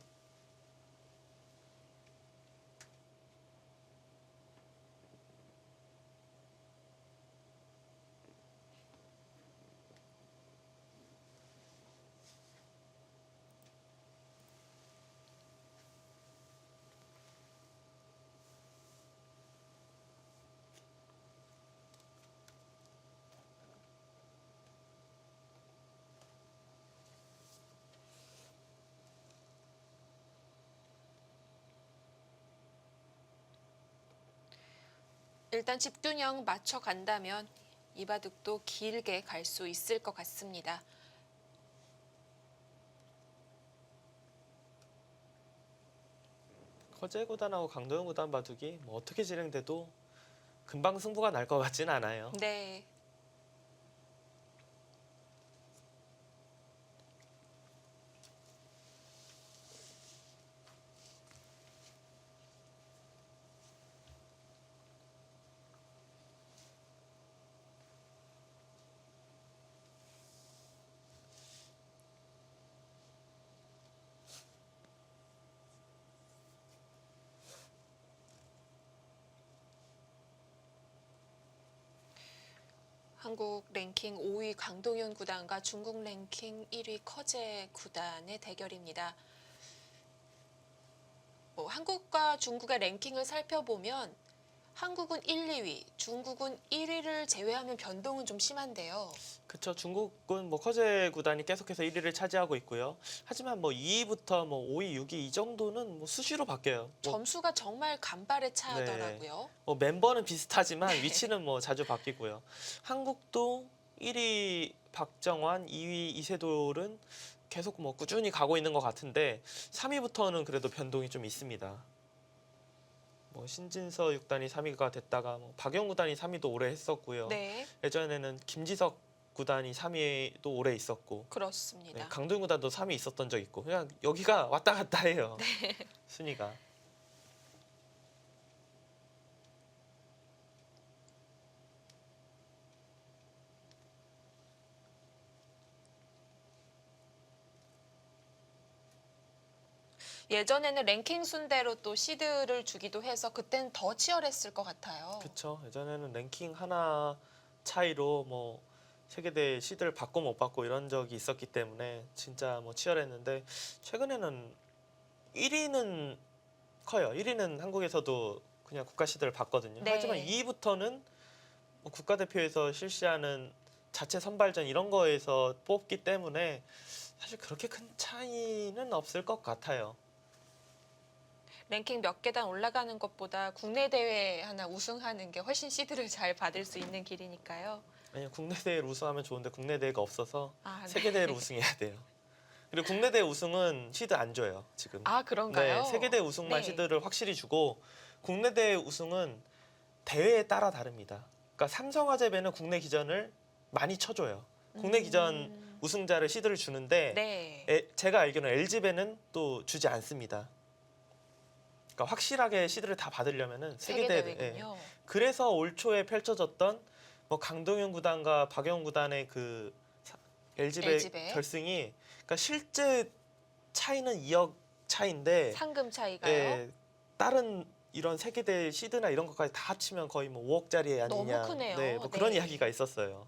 S1: 일단 집균형 맞춰간다면 이 바둑도 길게 갈 수 있을 것 같습니다.
S2: 커제 구단하고 강도현 구단 바둑이 뭐 어떻게 진행돼도 금방 승부가 날 것 같진 않아요.
S1: 네. 한국 랭킹 5위 강동윤 구단과 중국 랭킹 1위 커제 구단의 대결입니다. 한국과 중국의 랭킹을 살펴보면 한국은 1, 2위, 중국은 1위를 제외하면 변동은 좀 심한데요.
S2: 그쵸. 중국은 뭐 커제 구단이 계속해서 1위를 차지하고 있고요. 하지만 뭐 2위부터 뭐 5위, 6위 이 정도는 뭐 수시로 바뀌어요. 뭐,
S1: 점수가 정말 간발의 차더라고요.
S2: 뭐 멤버는 비슷하지만 위치는 뭐 자주 바뀌고요. 한국도 1위 박정환, 2위 이세돌은 계속 뭐 꾸준히 가고 있는 것 같은데 3위부터는 그래도 변동이 좀 있습니다. 뭐 신진서 6단이 3위가 됐다가 뭐 박영 구단이 3위도 오래 했었고요.
S1: 네,
S2: 예전에는 김지석 구단이 3위도 오래 있었고
S1: 그렇습니다.
S2: 네, 강도현 구단도 3위 있었던 적 있고 그냥 여기가 왔다 갔다 해요. 순위가.
S1: 예전에는 랭킹 순대로 또 시드를 주기도 해서 그땐 더 치열했을 것 같아요.
S2: 그쵸. 예전에는 랭킹 하나 차이로 뭐 세계대 시드를 받고 못 받고 이런 적이 있었기 때문에 진짜 뭐 치열했는데 최근에는 1위는 커요. 1위는 한국에서도 그냥 국가 시드를 받거든요.
S1: 네.
S2: 하지만 2위부터는 뭐 국가대표에서 실시하는 자체 선발전 이런 거에서 뽑기 때문에 사실 그렇게 큰 차이는 없을 것 같아요.
S1: 랭킹 몇 계단 올라가는 것보다 국내 대회 하나 우승하는 게 훨씬 시드를 잘 받을 수 있는 길이니까요.
S2: 아니 국내 대회를 우승하면 좋은데 국내 대회가 없어서
S1: 네.
S2: 세계 대회를 우승해야 돼요. 그리고 국내 대회 우승은 시드 안 줘요 지금.
S1: 그런가요?
S2: 네, 세계 대회 우승만
S1: 네.
S2: 시드를 확실히 주고 국내 대회 우승은 대회에 따라 다릅니다. 그러니까 삼성화재배는 국내 기전을 많이 쳐줘요. 국내 기전 우승자를 시드를 주는데
S1: 네.
S2: 제가 알기로는 LG배는 또 주지 않습니다. 그러니까 확실하게 시드를 다 받으려면은
S1: 세계
S2: 세계대회.
S1: 대회군요.
S2: 그래서 올 초에 펼쳐졌던 뭐 강동현 구단과 박영훈 구단의 그 LG배
S1: LG배.
S2: 결승이 그러니까 실제 차이는 2억 차이인데
S1: 상금 차이가요.
S2: 예, 다른 이런 세계대회 시드나 이런 것까지 다 합치면 거의 뭐 5억짜리 아니냐.
S1: 너무 크네요.
S2: 네, 뭐 그런
S1: 네.
S2: 이야기가 있었어요.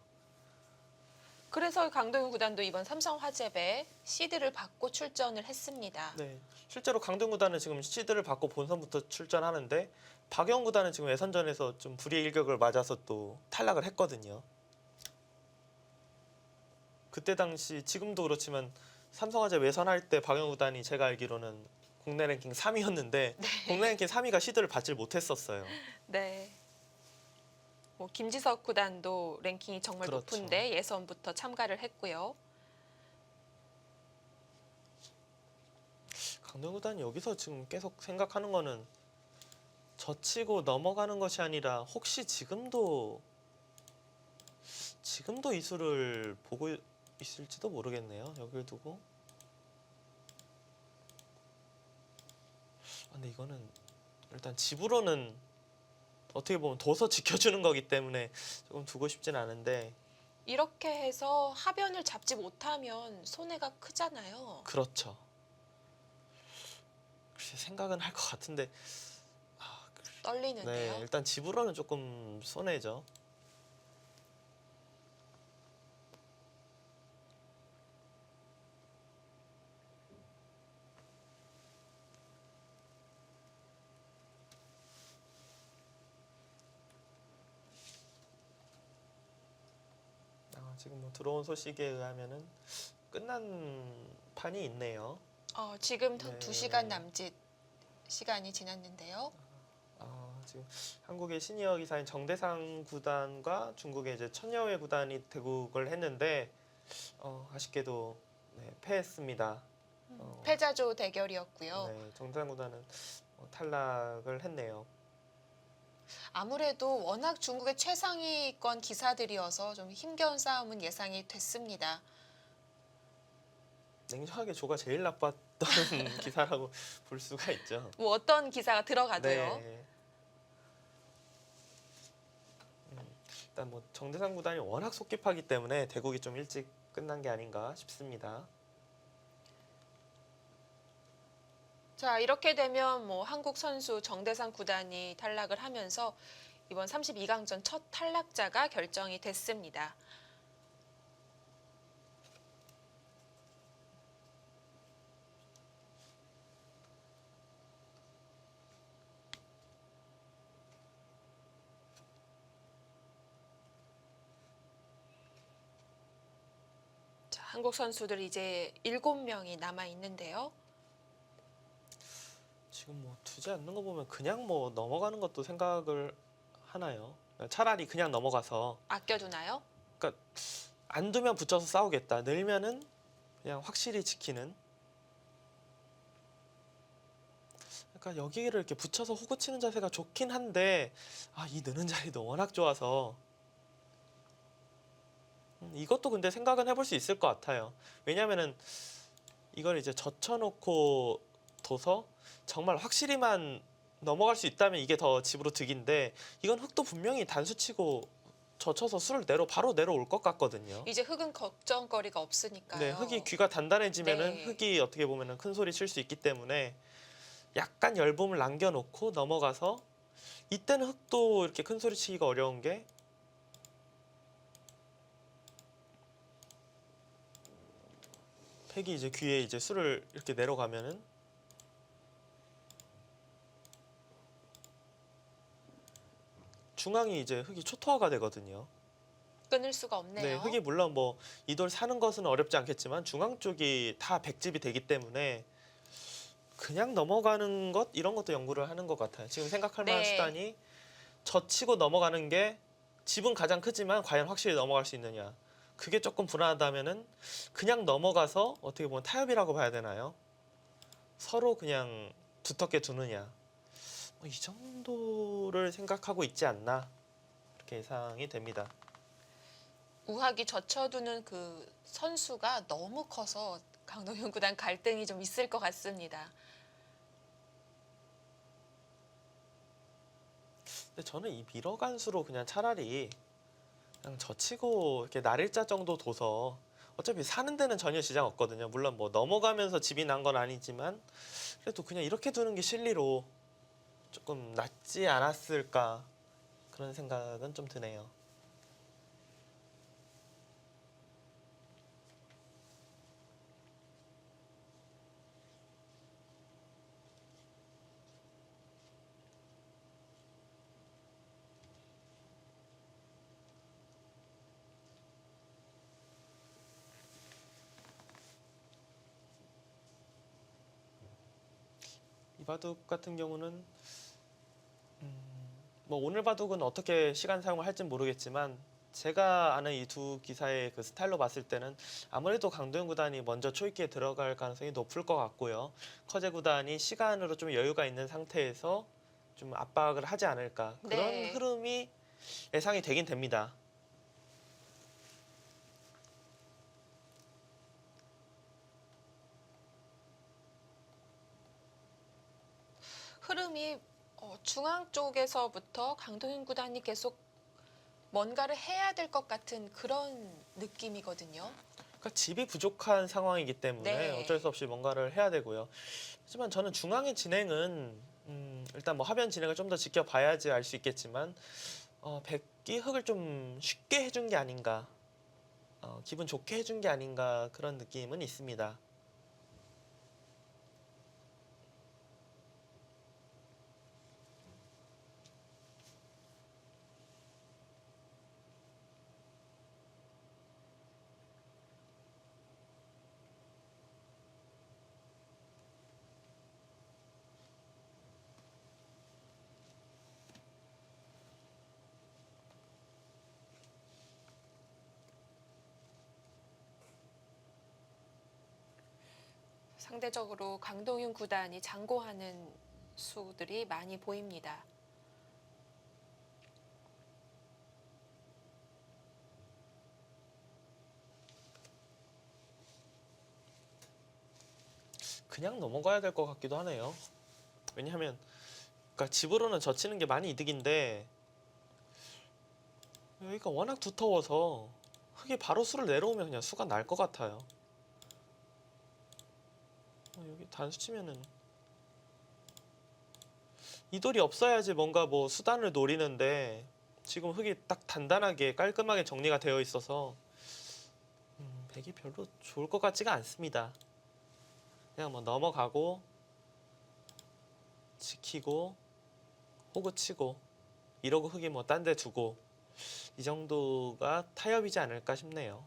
S1: 그래서 강동윤 구단도 이번 삼성화재배 시드를 받고 출전을 했습니다.
S2: 네, 실제로 강등 구단은 지금 시드를 받고 본선부터 출전하는데 박영 구단은 지금 예선전에서 좀 불의의 일격을 맞아서 또 탈락을 했거든요. 그때 당시 지금도 그렇지만 삼성화재 외선할 때 박영 구단이 제가 알기로는 국내 랭킹 3위였는데 국내 랭킹 3위가 시드를 받질 못했었어요.
S1: 네. 뭐 김지석 구단도 랭킹이 정말
S2: 그렇죠.
S1: 높은데 예선부터 참가를 했고요.
S2: 강동 구단이 여기서 지금 계속 생각하는 거는 젖히고 넘어가는 것이 아니라 혹시 지금도 이 수를 보고 있을지도 모르겠네요. 여기를 두고. 근데 이거는 일단 집으로는 어떻게 보면 둬서 지켜주는 거기 때문에 조금 두고 싶진 않은데
S1: 이렇게 해서 하변을 잡지 못하면 손해가 크잖아요.
S2: 그렇죠. 글쎄 생각은 할 것 같은데
S1: 떨리는데요.
S2: 네, 일단 집으로는 조금 손해죠. 지금 뭐 들어온 소식에 의하면은 끝난 판이 있네요.
S1: 지금
S2: 네.
S1: 2시간 남짓 시간이 지났는데요.
S2: 지금 한국의 시니어 기사인 정대상 구단과 중국의 이제 천여회 구단이 대국을 했는데 아쉽게도 네, 패했습니다.
S1: 패자조 대결이었고요.
S2: 네, 정대상 구단은 탈락을 했네요.
S1: 아무래도 워낙 중국의 최상위권 기사들이어서 좀 힘겨운 싸움은 예상이 됐습니다.
S2: 냉정하게 조가 제일 나빴던 기사라고 볼 수가 있죠.
S1: 뭐 어떤 기사가 들어가도요.
S2: 네. 일단 뭐 정대상 구단이 워낙 속기파기 때문에 대국이 좀 일찍 끝난 게 아닌가 싶습니다.
S1: 자, 이렇게 되면 뭐 한국 선수 정대상 구단이 탈락을 하면서 이번 32강전 첫 탈락자가 결정이 됐습니다. 자, 한국 선수들 이제 7명이 남아 있는데요.
S2: 지금 뭐 두지 않는 거 보면 그냥 뭐 넘어가는 것도 생각을 하나요? 차라리 그냥 넘어가서
S1: 아껴두나요?
S2: 그러니까 안 두면 붙여서 싸우겠다. 늘면은 그냥 확실히 지키는. 그러니까 여기를 이렇게 붙여서 호구 치는 자세가 좋긴 한데 이 느는 자리도 워낙 좋아서 이것도 근데 생각은 해볼 수 있을 것 같아요. 왜냐면은 이걸 이제 젖혀놓고 둬서 정말 확실히만 넘어갈 수 있다면 이게 더 집으로 득인데 이건 흙도 분명히 단수치고 젖혀서 수를 바로 내려올 것 같거든요.
S1: 이제 흙은 걱정거리가 없으니까요.
S2: 네, 흙이 귀가 단단해지면은
S1: 네.
S2: 흙이 어떻게 보면은 큰 소리 칠 수 있기 때문에 약간 열봄을 남겨놓고 넘어가서 이때는 흙도 이렇게 큰 소리 치기가 어려운 게 팩이 이제 귀에 이제 수를 이렇게 내려가면은 중앙이 이제 흙이 초토화가 되거든요.
S1: 끊을 수가 없네요.
S2: 네, 흙이 물론 뭐 이돌 사는 것은 어렵지 않겠지만 중앙 쪽이 다 백집이 되기 때문에 그냥 넘어가는 것 이런 것도 연구를 하는 것 같아요. 지금 생각할 만한
S1: 네.
S2: 수단이 젖히고 넘어가는 게 집은 가장 크지만 과연 확실히 넘어갈 수 있느냐. 그게 조금 불안하다면은 그냥 넘어가서 어떻게 보면 타협이라고 봐야 되나요? 서로 그냥 두텁게 두느냐. 이 정도를 생각하고 있지 않나 이렇게 예상이 됩니다.
S1: 우하기 젖혀두는 그 선수가 너무 커서 강동윤 구단 갈등이 좀 있을 것 같습니다.
S2: 근데 저는 이 밀어간 수로 그냥 차라리 그냥 젖히고 이렇게 날일자 정도 둬서 어차피 사는 데는 전혀 지장 없거든요. 물론 뭐 넘어가면서 집이 난 건 아니지만 그래도 그냥 이렇게 두는 게 실리로 조금 낫지 않았을까 그런 생각은 좀 드네요. 이 바둑 같은 경우는 뭐 오늘 바둑은 어떻게 시간 사용을 할진 모르겠지만 제가 아는 이 두 기사의 그 스타일로 봤을 때는 아무래도 강도현 구단이 먼저 초입기에 들어갈 가능성이 높을 것 같고요. 커제 구단이 시간으로 좀 여유가 있는 상태에서 좀 압박을 하지 않을까 그런
S1: 네.
S2: 흐름이 예상이 되긴 됩니다.
S1: 흐름이 중앙 쪽에서부터 강동윤 구단이 계속 뭔가를 해야 될 것 같은 그런 느낌이거든요.
S2: 그러니까 집이 부족한 상황이기 때문에
S1: 네.
S2: 어쩔 수 없이 뭔가를 해야 되고요. 하지만 저는 중앙의 진행은 일단 뭐 하변 진행을 좀 더 지켜봐야지 알 수 있겠지만 백기 흙을 좀 쉽게 해준 게 아닌가, 기분 좋게 해준 게 아닌가 그런 느낌은 있습니다.
S1: 상대적으로 강동윤 구단이 장고하는 수들이 많이 보입니다.
S2: 그냥 넘어가야 될 것 같기도 하네요. 왜냐하면 그러니까 집으로는 젖히는 게 많이 이득인데 여기가 워낙 두터워서 흙이 바로 수를 내려오면 그냥 수가 날 것 같아요. 여기 단수 치면은 이 돌이 없어야지 뭔가 뭐 수단을 노리는데 지금 흙이 딱 단단하게 깔끔하게 정리가 되어 있어서 백이 별로 좋을 것 같지가 않습니다. 그냥 뭐 넘어가고 지키고 호구 치고 이러고 흙이 뭐 딴 데 두고 이 정도가 타협이지 않을까 싶네요.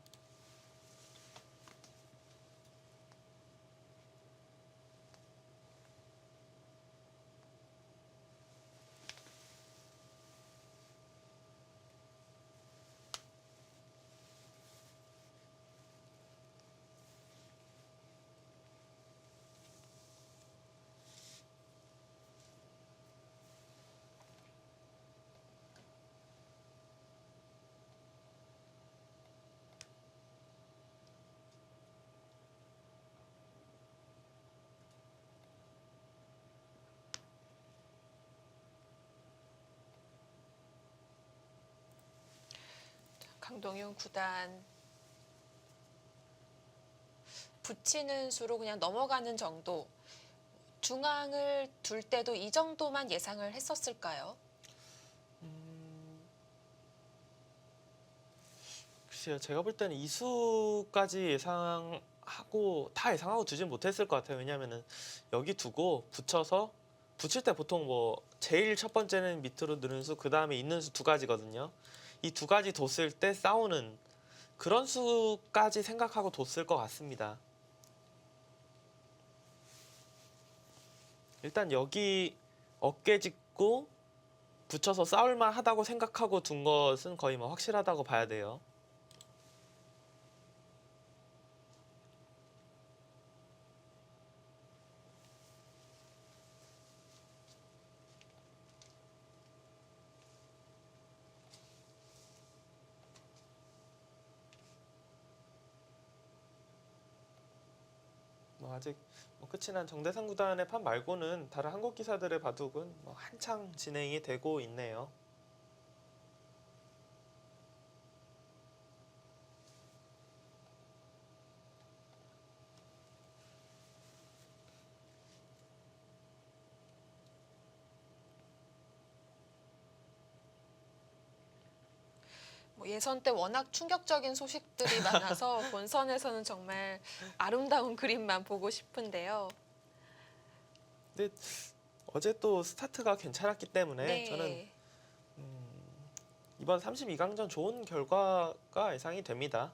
S1: 강동윤 구단 붙이는 수로 그냥 넘어가는 정도. 중앙을 둘 때도 이 정도만 예상을 했었을까요?
S2: 글쎄요, 제가 볼 때는 이수까지 예상하고 다 예상하고 두진 못했을 것 같아요. 왜냐면은 여기 두고 붙여서 붙일 때 보통 뭐 제일 첫 번째는 밑으로 느는 수, 그 다음에 있는 수 두 가지거든요. 이 두 가지 뒀을 때 싸우는 그런 수까지 생각하고 뒀을 것 같습니다. 일단 여기 어깨 짚고 붙여서 싸울만 하다고 생각하고 둔 것은 거의 뭐 확실하다고 봐야 돼요. 아직 뭐 끝이 난 정대상 구단의 판 말고는 다른 한국 기사들의 바둑은 뭐 한창 진행이 되고 있네요.
S1: 뭐 예선 때 워낙 충격적인 소식들이 많아서 본선에서는 정말 아름다운 그림만 보고 싶은데요.
S2: 근데 어제 또 스타트가 괜찮았기 때문에
S1: 네.
S2: 저는 이번 32강전 좋은 결과가 예상이 됩니다.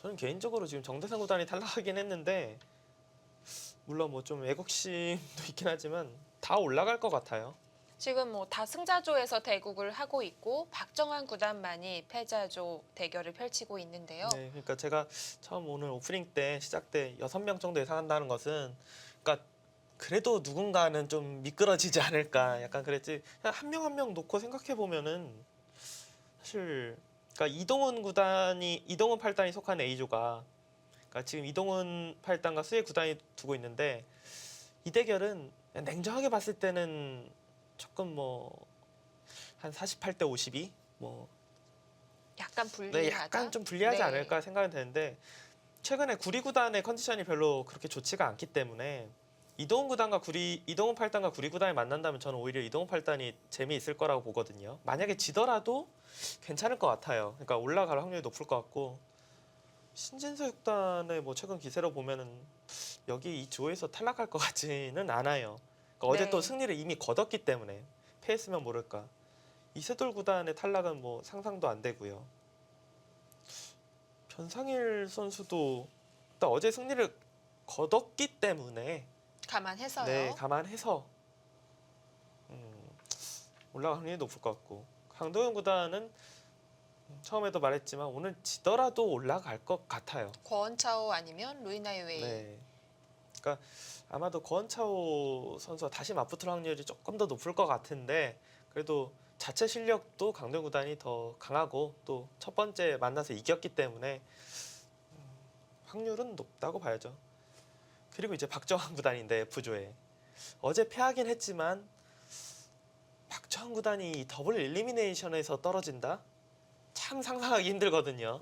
S2: 저는 개인적으로 지금 정대상 구단이 탈락하긴 했는데 물론 뭐 좀 애국심도 있긴 하지만 다 올라갈 것 같아요.
S1: 지금 뭐 다승자조에서 대국을 하고 있고 박정환 구단만이 패자조 대결을 펼치고 있는데요.
S2: 네, 그러니까 제가 처음 오늘 오프닝 때 시작 때 6명 정도 예상한다는 것은 그러니까 그래도 누군가는 좀 미끄러지지 않을까 약간 그랬지. 그냥 한 명 한 명 놓고 생각해 보면은 사실 그러니까 이동훈 8단이 속한 A조가 그러니까 지금 이동훈 8단과 수혜 9단이 두고 있는데 이 대결은 그냥 냉정하게 봤을 때는 조금 뭐 한 48대 52 뭐
S1: 약간
S2: 네,
S1: 불리하다.
S2: 약간 좀 불리하지
S1: 네.
S2: 않을까 생각이 되는데 최근에 구리 구단의 컨디션이 별로 그렇게 좋지가 않기 때문에 이동훈 8단과 구리 구단이 만난다면 저는 오히려 이동훈 8단이 재미있을 거라고 보거든요. 만약에 지더라도 괜찮을 것 같아요. 그러니까 올라갈 확률이 높을 것 같고 신진서 6단의 뭐 최근 기세로 보면은 여기 이 조에서 탈락할 것 같지는 않아요. 그러니까 어제
S1: 네.
S2: 또 승리를 이미 거뒀기 때문에 패했으면 모를까. 이세돌 구단의 탈락은 뭐 상상도 안 되고요. 변상일 선수도 일단 어제 승리를 거뒀기 때문에
S1: 감안해서요.
S2: 네, 감안해서 올라갈 확률이 높을 것 같고 강도현 구단은 처음에도 말했지만 오늘 지더라도 올라갈 것 같아요.
S1: 권차오 아니면 루이나이웨이.
S2: 네, 그러니까 아마도 권차오 선수와 다시 맞붙을 확률이 조금 더 높을 것 같은데 그래도 자체 실력도 강도현 구단이 더 강하고 또 첫 번째 만나서 이겼기 때문에 확률은 높다고 봐야죠. 그리고 이제 박정환 구단인데 F조에 어제 패하긴 했지만 박정환 구단이 더블 일리미네이션에서 떨어진다? 참 상상하기 힘들거든요.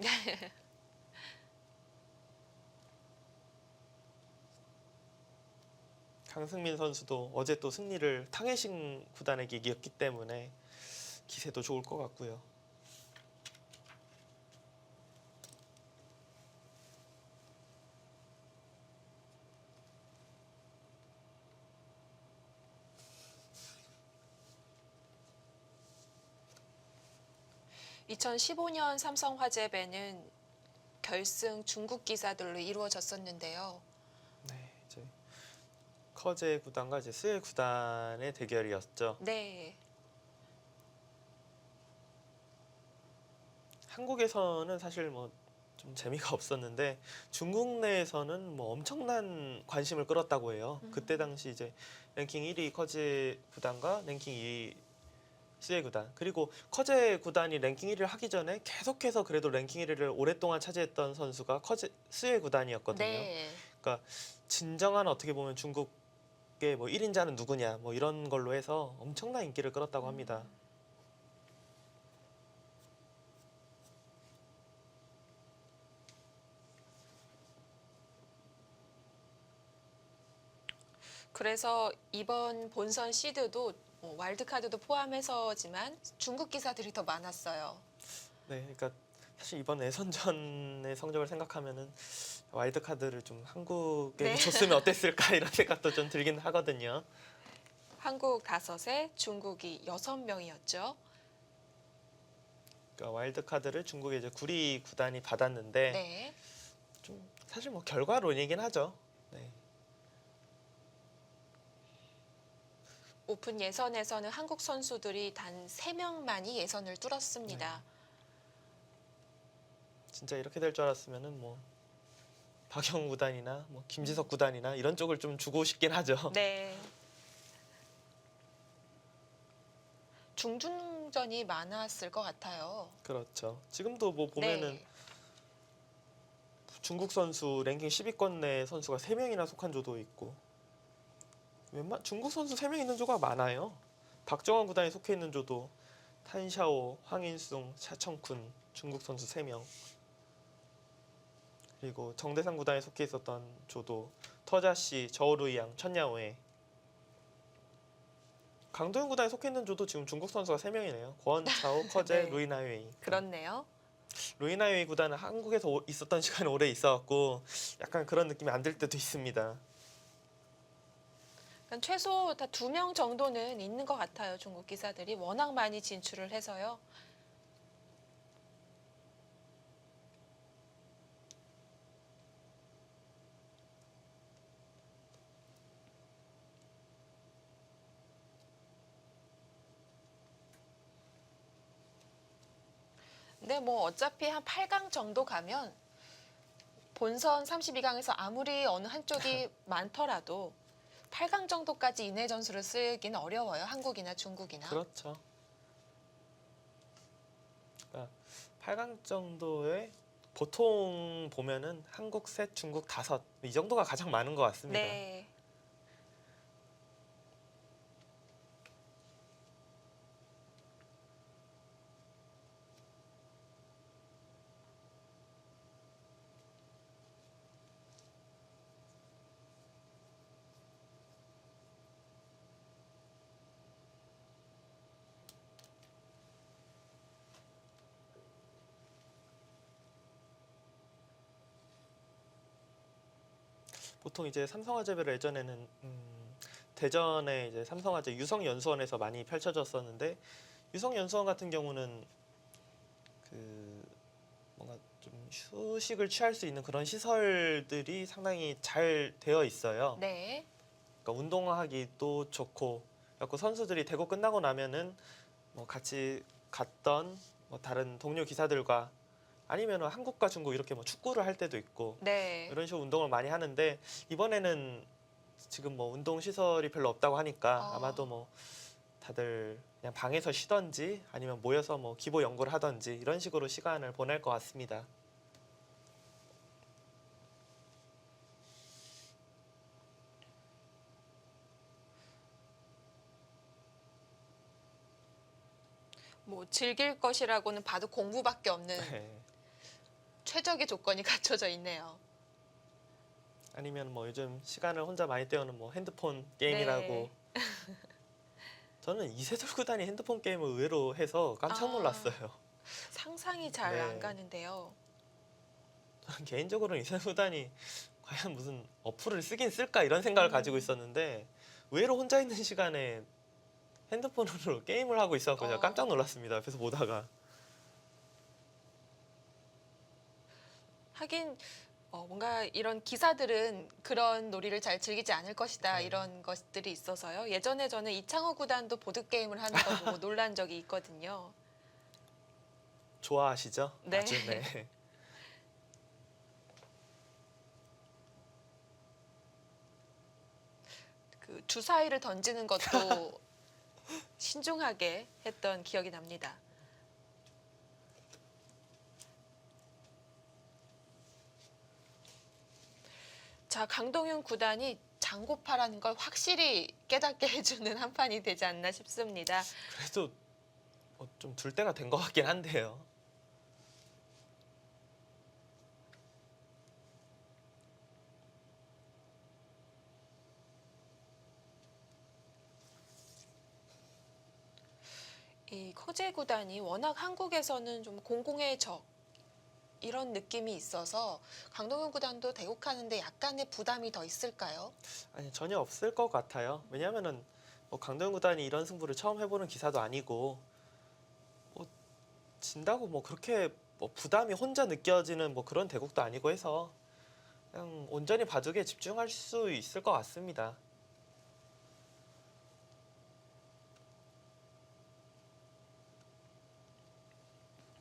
S2: 강승민 선수도 어제 또 승리를 탕해신 구단에게 이겼기 때문에 기세도 좋을 것 같고요.
S1: (2015년) 삼성화재배는 결승 중국 기사들로 이루어졌었는데요.
S2: 네, 이제 커제 구단과 이제 스웨 구단의 대결이었죠.
S1: 네.
S2: 한국에서는 사실 뭐 좀 재미가 없었는데 중국 내에서는 뭐 엄청난 관심을 끌었다고 해요. 그때 당시 이제 랭킹 1위 커제 구단과 랭킹 2위 스웨 구단 그리고 커제 구단이 랭킹 1위를 하기 전에 계속해서 그래도 랭킹 1위를 오랫동안 차지했던 선수가 스웨 구단이었거든요.
S1: 네.
S2: 그러니까 진정한 어떻게 보면 중국의 뭐 1인자는 누구냐 뭐 이런 걸로 해서 엄청난 인기를 끌었다고 합니다.
S1: 그래서 이번 본선 시드도 와일드카드도 포함해서지만 중국 기사들이 더 많았어요.
S2: 네, 그러니까 사실 이번 예선전의 성적을 생각하면은 와일드 카드를 좀 한국에
S1: 네.
S2: 줬으면 어땠을까 이런 생각도 좀 들긴 하거든요.
S1: 한국 5에 중국이 6명이었죠.
S2: 그러니까 와일드 카드를 중국의 이제 구리 구단이 받았는데
S1: 네.
S2: 좀 사실 뭐 결과론이긴 하죠. 네.
S1: 오픈 예선에서는 한국 선수들이 단 3명만이 예선을 뚫었습니다.
S2: 진짜 이렇게 될 줄 알았으면은 뭐 박영 구단이나 뭐 김지석 구단이나 이런 쪽을 좀 주고 싶긴 하죠.
S1: 네. 중중전이 많았을 것 같아요.
S2: 그렇죠. 지금도 뭐 보면은
S1: 네.
S2: 중국 선수 랭킹 10위권 내 선수가 3명이나 속한 조도 있고 중국 선수 3명 있는 조가 많아요. 박정환 구단에 속해 있는 조도 탄샤오, 황인숭, 차청쿤 중국 선수 3명. 그리고 정대상 구단에 속해 있었던 조도 터자씨, 저우루이양, 천야오에. 강도현 구단에 속해 있는 조도 지금 중국 선수가 3명이네요. 권차오, 커제,
S1: 네.
S2: 루이나웨이.
S1: 그렇네요.
S2: 루이나웨이 구단은 한국에서 있었던 시간이 오래 있어갖고 약간 그런 느낌이 안 들 때도 있습니다.
S1: 그러니까 최소 다 2명 정도는 있는 것 같아요. 중국 기사들이 워낙 많이 진출을 해서요. 근데 뭐 어차피 한 8강 정도 가면 본선 32강에서 아무리 어느 한쪽이 많더라도 8강 정도까지 이내 전술을 쓰기는 어려워요. 한국이나 중국이나.
S2: 그렇죠. 그러니까 8강 정도에 보통 보면은 한국 셋, 중국 다섯 이 정도가 가장 많은 것 같습니다.
S1: 네.
S2: 보통 이제 삼성화재배를 예전에는 대전에 이제 삼성화재 유성연수원에서 많이 펼쳐졌었는데 유성연수원 같은 경우는 그 뭔가 좀 휴식을 취할 수 있는 그런 시설들이 상당히 잘 되어 있어요.
S1: 네.
S2: 그러니까 운동하기도 좋고, 그래서 선수들이 대구 끝나고 나면은 뭐 같이 갔던 뭐 다른 동료 기사들과 아니면 한국과 중국 이렇게 뭐 축구를 할 때도 있고
S1: 네.
S2: 이런 식으로 운동을 많이 하는데 이번에는 지금 뭐 운동 시설이 별로 없다고 하니까 아마도 뭐 다들 그냥 방에서 쉬던지 아니면 모여서 뭐 기보 연구를 하던지 이런 식으로 시간을 보낼 것 같습니다.
S1: 뭐 즐길 것이라고는 봐도 공부밖에 없는
S2: 네.
S1: 최적의 조건이 갖춰져 있네요.
S2: 아니면 뭐 요즘 시간을 혼자 많이 때우는 뭐 핸드폰 게임이라고.
S1: 네.
S2: 저는 이세돌 구단이 핸드폰 게임을 의외로 해서 깜짝 놀랐어요.
S1: 상상이 잘 안
S2: 네.
S1: 가는데요.
S2: 저는 개인적으로는 이세돌 구단이 과연 무슨 어플을 쓰긴 쓸까 이런 생각을 가지고 있었는데 의외로 혼자 있는 시간에 핸드폰으로 게임을 하고 있어서 제가 깜짝 놀랐습니다. 옆에서 보다가.
S1: 하긴 뭔가 이런 기사들은 그런 놀이를 잘 즐기지 않을 것이다
S2: 네.
S1: 이런 것들이 있어서요. 예전에 저는 이창호 구단도 보드 게임을 하는 걸 보고 놀란 적이 있거든요.
S2: 좋아하시죠?
S1: 네.
S2: 아주 네.
S1: 그 주사위를 던지는 것도 신중하게 했던 기억이 납니다. 자, 강동윤 구단이 장고파라는 걸 확실히 깨닫게 해주는 한 판이 되지 않나 싶습니다.
S2: 그래도 좀 둘 때가 된 것 같긴 한데요.
S1: 이 커제 구단이 워낙 한국에서는 좀 공공의 적 이런 느낌이 있어서 강동윤 구단도 대국하는데 약간의 부담이 더 있을까요?
S2: 아니 전혀 없을 것 같아요. 왜냐하면은 뭐 강도현 구단이 이런 승부를 처음 해보는 기사도 아니고 뭐 진다고 뭐 그렇게 뭐 부담이 혼자 느껴지는 뭐 그런 대국도 아니고 해서 그냥 온전히 바둑에 집중할 수 있을 것 같습니다.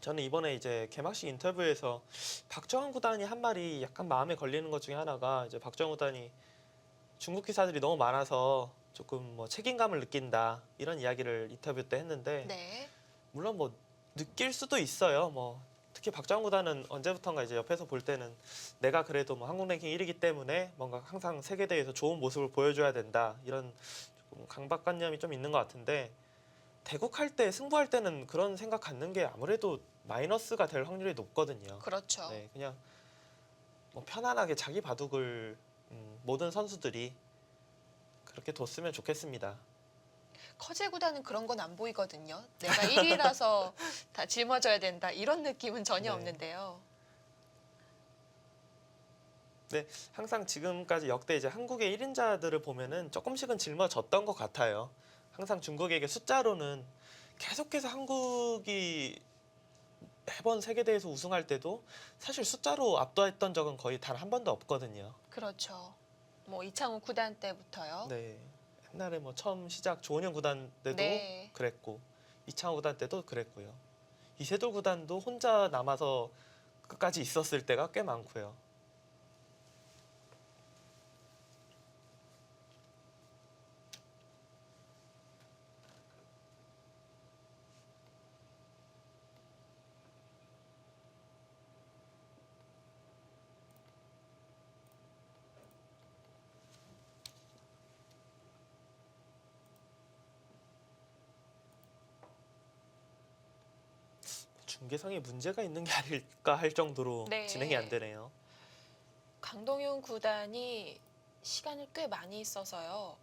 S2: 저는 이번에 이제 개막식 인터뷰에서 박정환 구단이 한 말이 약간 마음에 걸리는 것 중에 하나가 이제 박정환 구단이 중국 기사들이 너무 많아서 조금 뭐 책임감을 느낀다 이런 이야기를 인터뷰 때 했는데
S1: 네.
S2: 물론 뭐 느낄 수도 있어요. 뭐 특히 박정환 구단은 언제부턴가 이제 옆에서 볼 때는 내가 그래도 뭐 한국 랭킹 1위기 때문에 뭔가 항상 세계 대회에서 좋은 모습을 보여줘야 된다 이런 조금 강박관념이 좀 있는 것 같은데 대국할 때 승부할 때는 그런 생각 갖는 게 아무래도 마이너스가 될 확률이 높거든요.
S1: 그렇죠.
S2: 네, 그냥 뭐 편안하게 자기 바둑을 모든 선수들이 그렇게 뒀으면 좋겠습니다.
S1: 커제 구단은 그런 건 안 보이거든요. 내가 1위라서 다 짊어져야 된다 이런 느낌은 전혀
S2: 네.
S1: 없는데요.
S2: 네, 항상 지금까지 역대 이제 한국의 1인자들을 보면은 조금씩은 짊어졌던 것 같아요. 항상 중국에게 숫자로는 계속해서 한국이 매번 세계대회에서 우승할 때도 사실 숫자로 압도했던 적은 거의 단 한 번도 없거든요.
S1: 그렇죠. 뭐 이창호 구단 때부터요.
S2: 네, 옛날에 뭐 처음 시작 조은현 구단 때도
S1: 네.
S2: 그랬고 이창호 구단 때도 그랬고요. 이세돌 구단도 혼자 남아서 끝까지 있었을 때가 꽤 많고요. 중계상에 문제가 있는 게 아닐까 할 정도로
S1: 네.
S2: 진행이 안 되네요.
S1: 강동윤 구단이 시간을 꽤 많이 써서요.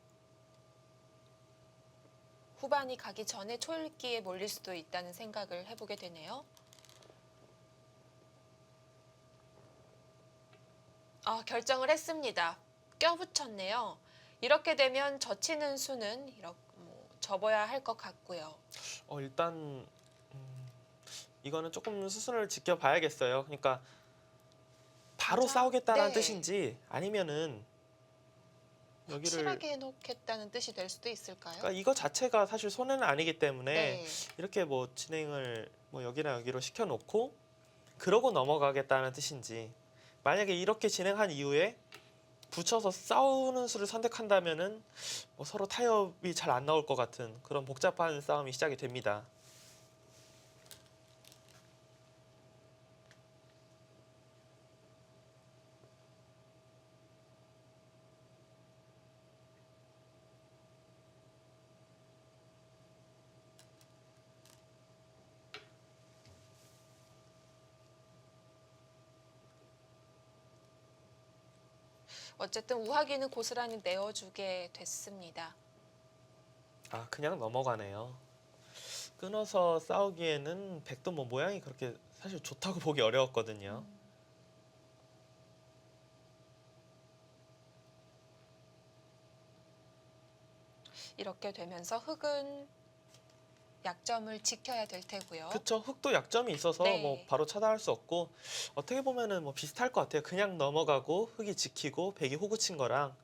S1: 후반이 가기 전에 초읽기에 몰릴 수도 있다는 생각을 해보게 되네요. 결정을 했습니다. 껴붙였네요. 이렇게 되면 젖히는 수는 이렇게 접어야 할 것 같고요.
S2: 일단 이거는 조금 수순을 지켜봐야겠어요. 그러니까 바로
S1: 진짜?
S2: 싸우겠다는
S1: 네.
S2: 뜻인지 아니면은 여기를
S1: 확실하게 해놓겠다는 뜻이 될 수도 있을까요?
S2: 그러니까 이거 자체가 사실 손해는 아니기 때문에
S1: 네.
S2: 이렇게 뭐 진행을 뭐 여기나 여기로 시켜놓고 그러고 넘어가겠다는 뜻인지 만약에 이렇게 진행한 이후에 붙여서 싸우는 수를 선택한다면은 뭐 서로 타협이 잘 안 나올 것 같은 그런 복잡한 싸움이 시작이 됩니다.
S1: 어쨌든 우하기는 고스란히 내어주게 됐습니다.
S2: 그냥 넘어가네요. 끊어서 싸우기에는 백도 뭐 모양이 그렇게 사실 좋다고 보기 어려웠거든요.
S1: 이렇게 되면서 흑은 약점을 지켜야 될 테고요.
S2: 그쵸. 흑도 약점이 있어서
S1: 네.
S2: 뭐 바로 차단할 수 없고 어떻게 보면은 뭐 비슷할 것 같아요. 그냥 넘어가고 흑이 지키고 백이 호구 친 거랑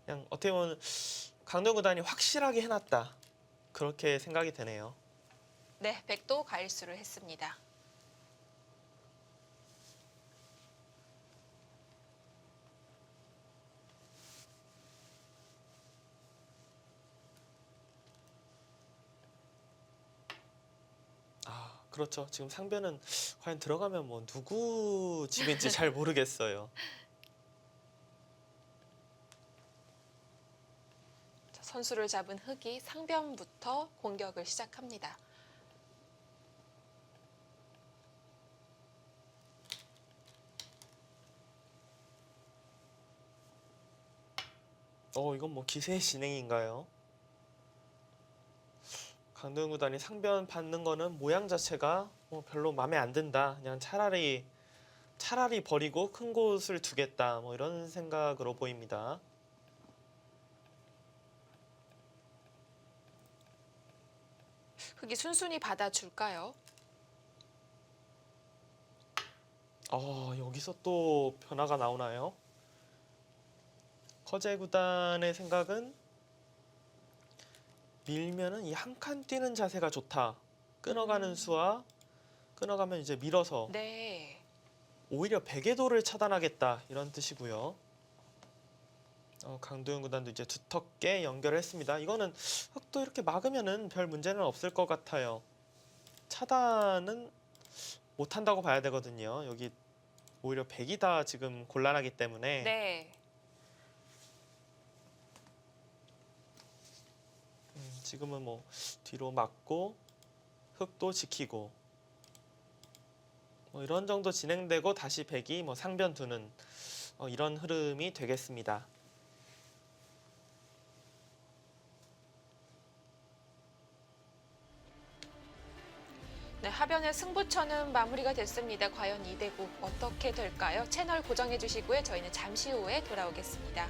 S2: 그냥 어떻게 보면 강동 구단이 확실하게 해놨다. 그렇게 생각이 되네요.
S1: 네, 백도 가일수를 했습니다.
S2: 그렇죠. 지금 상변은 과연 들어가면 뭐 누구 집인지 잘 모르겠어요.
S1: 자, 선수를 잡은 흑이 상변부터 공격을 시작합니다.
S2: 이건 뭐 기세의 진행인가요? 강도현 구단이 상변 받는 거는 모양 자체가 뭐 별로 마음에 안 든다. 그냥 차라리 버리고 큰 곳을 두겠다. 뭐 이런 생각으로 보입니다.
S1: 흑이 순순히 받아줄까요?
S2: 여기서 또 변화가 나오나요? 커제 구단의 생각은 밀면은 이 한 칸 뛰는 자세가 좋다. 끊어가는 수와 끊어가면 이제 밀어서
S1: 네.
S2: 오히려 백의 도를 차단하겠다 이런 뜻이고요. 강도현 구단도 이제 두텁게 연결을 했습니다. 이거는 흑도 이렇게 막으면은 별 문제는 없을 것 같아요. 차단은 못한다고 봐야 되거든요. 여기 오히려 백이 다 지금 곤란하기 때문에
S1: 네.
S2: 지금은 뭐 뒤로 막고 흑도 지키고 뭐 이런 정도 진행되고 다시 백이 뭐 상변 두는 이런 흐름이 되겠습니다.
S1: 네, 하변의 승부처는 마무리가 됐습니다. 과연 2대국 어떻게 될까요? 채널 고정해 주시고요. 저희는 잠시 후에 돌아오겠습니다.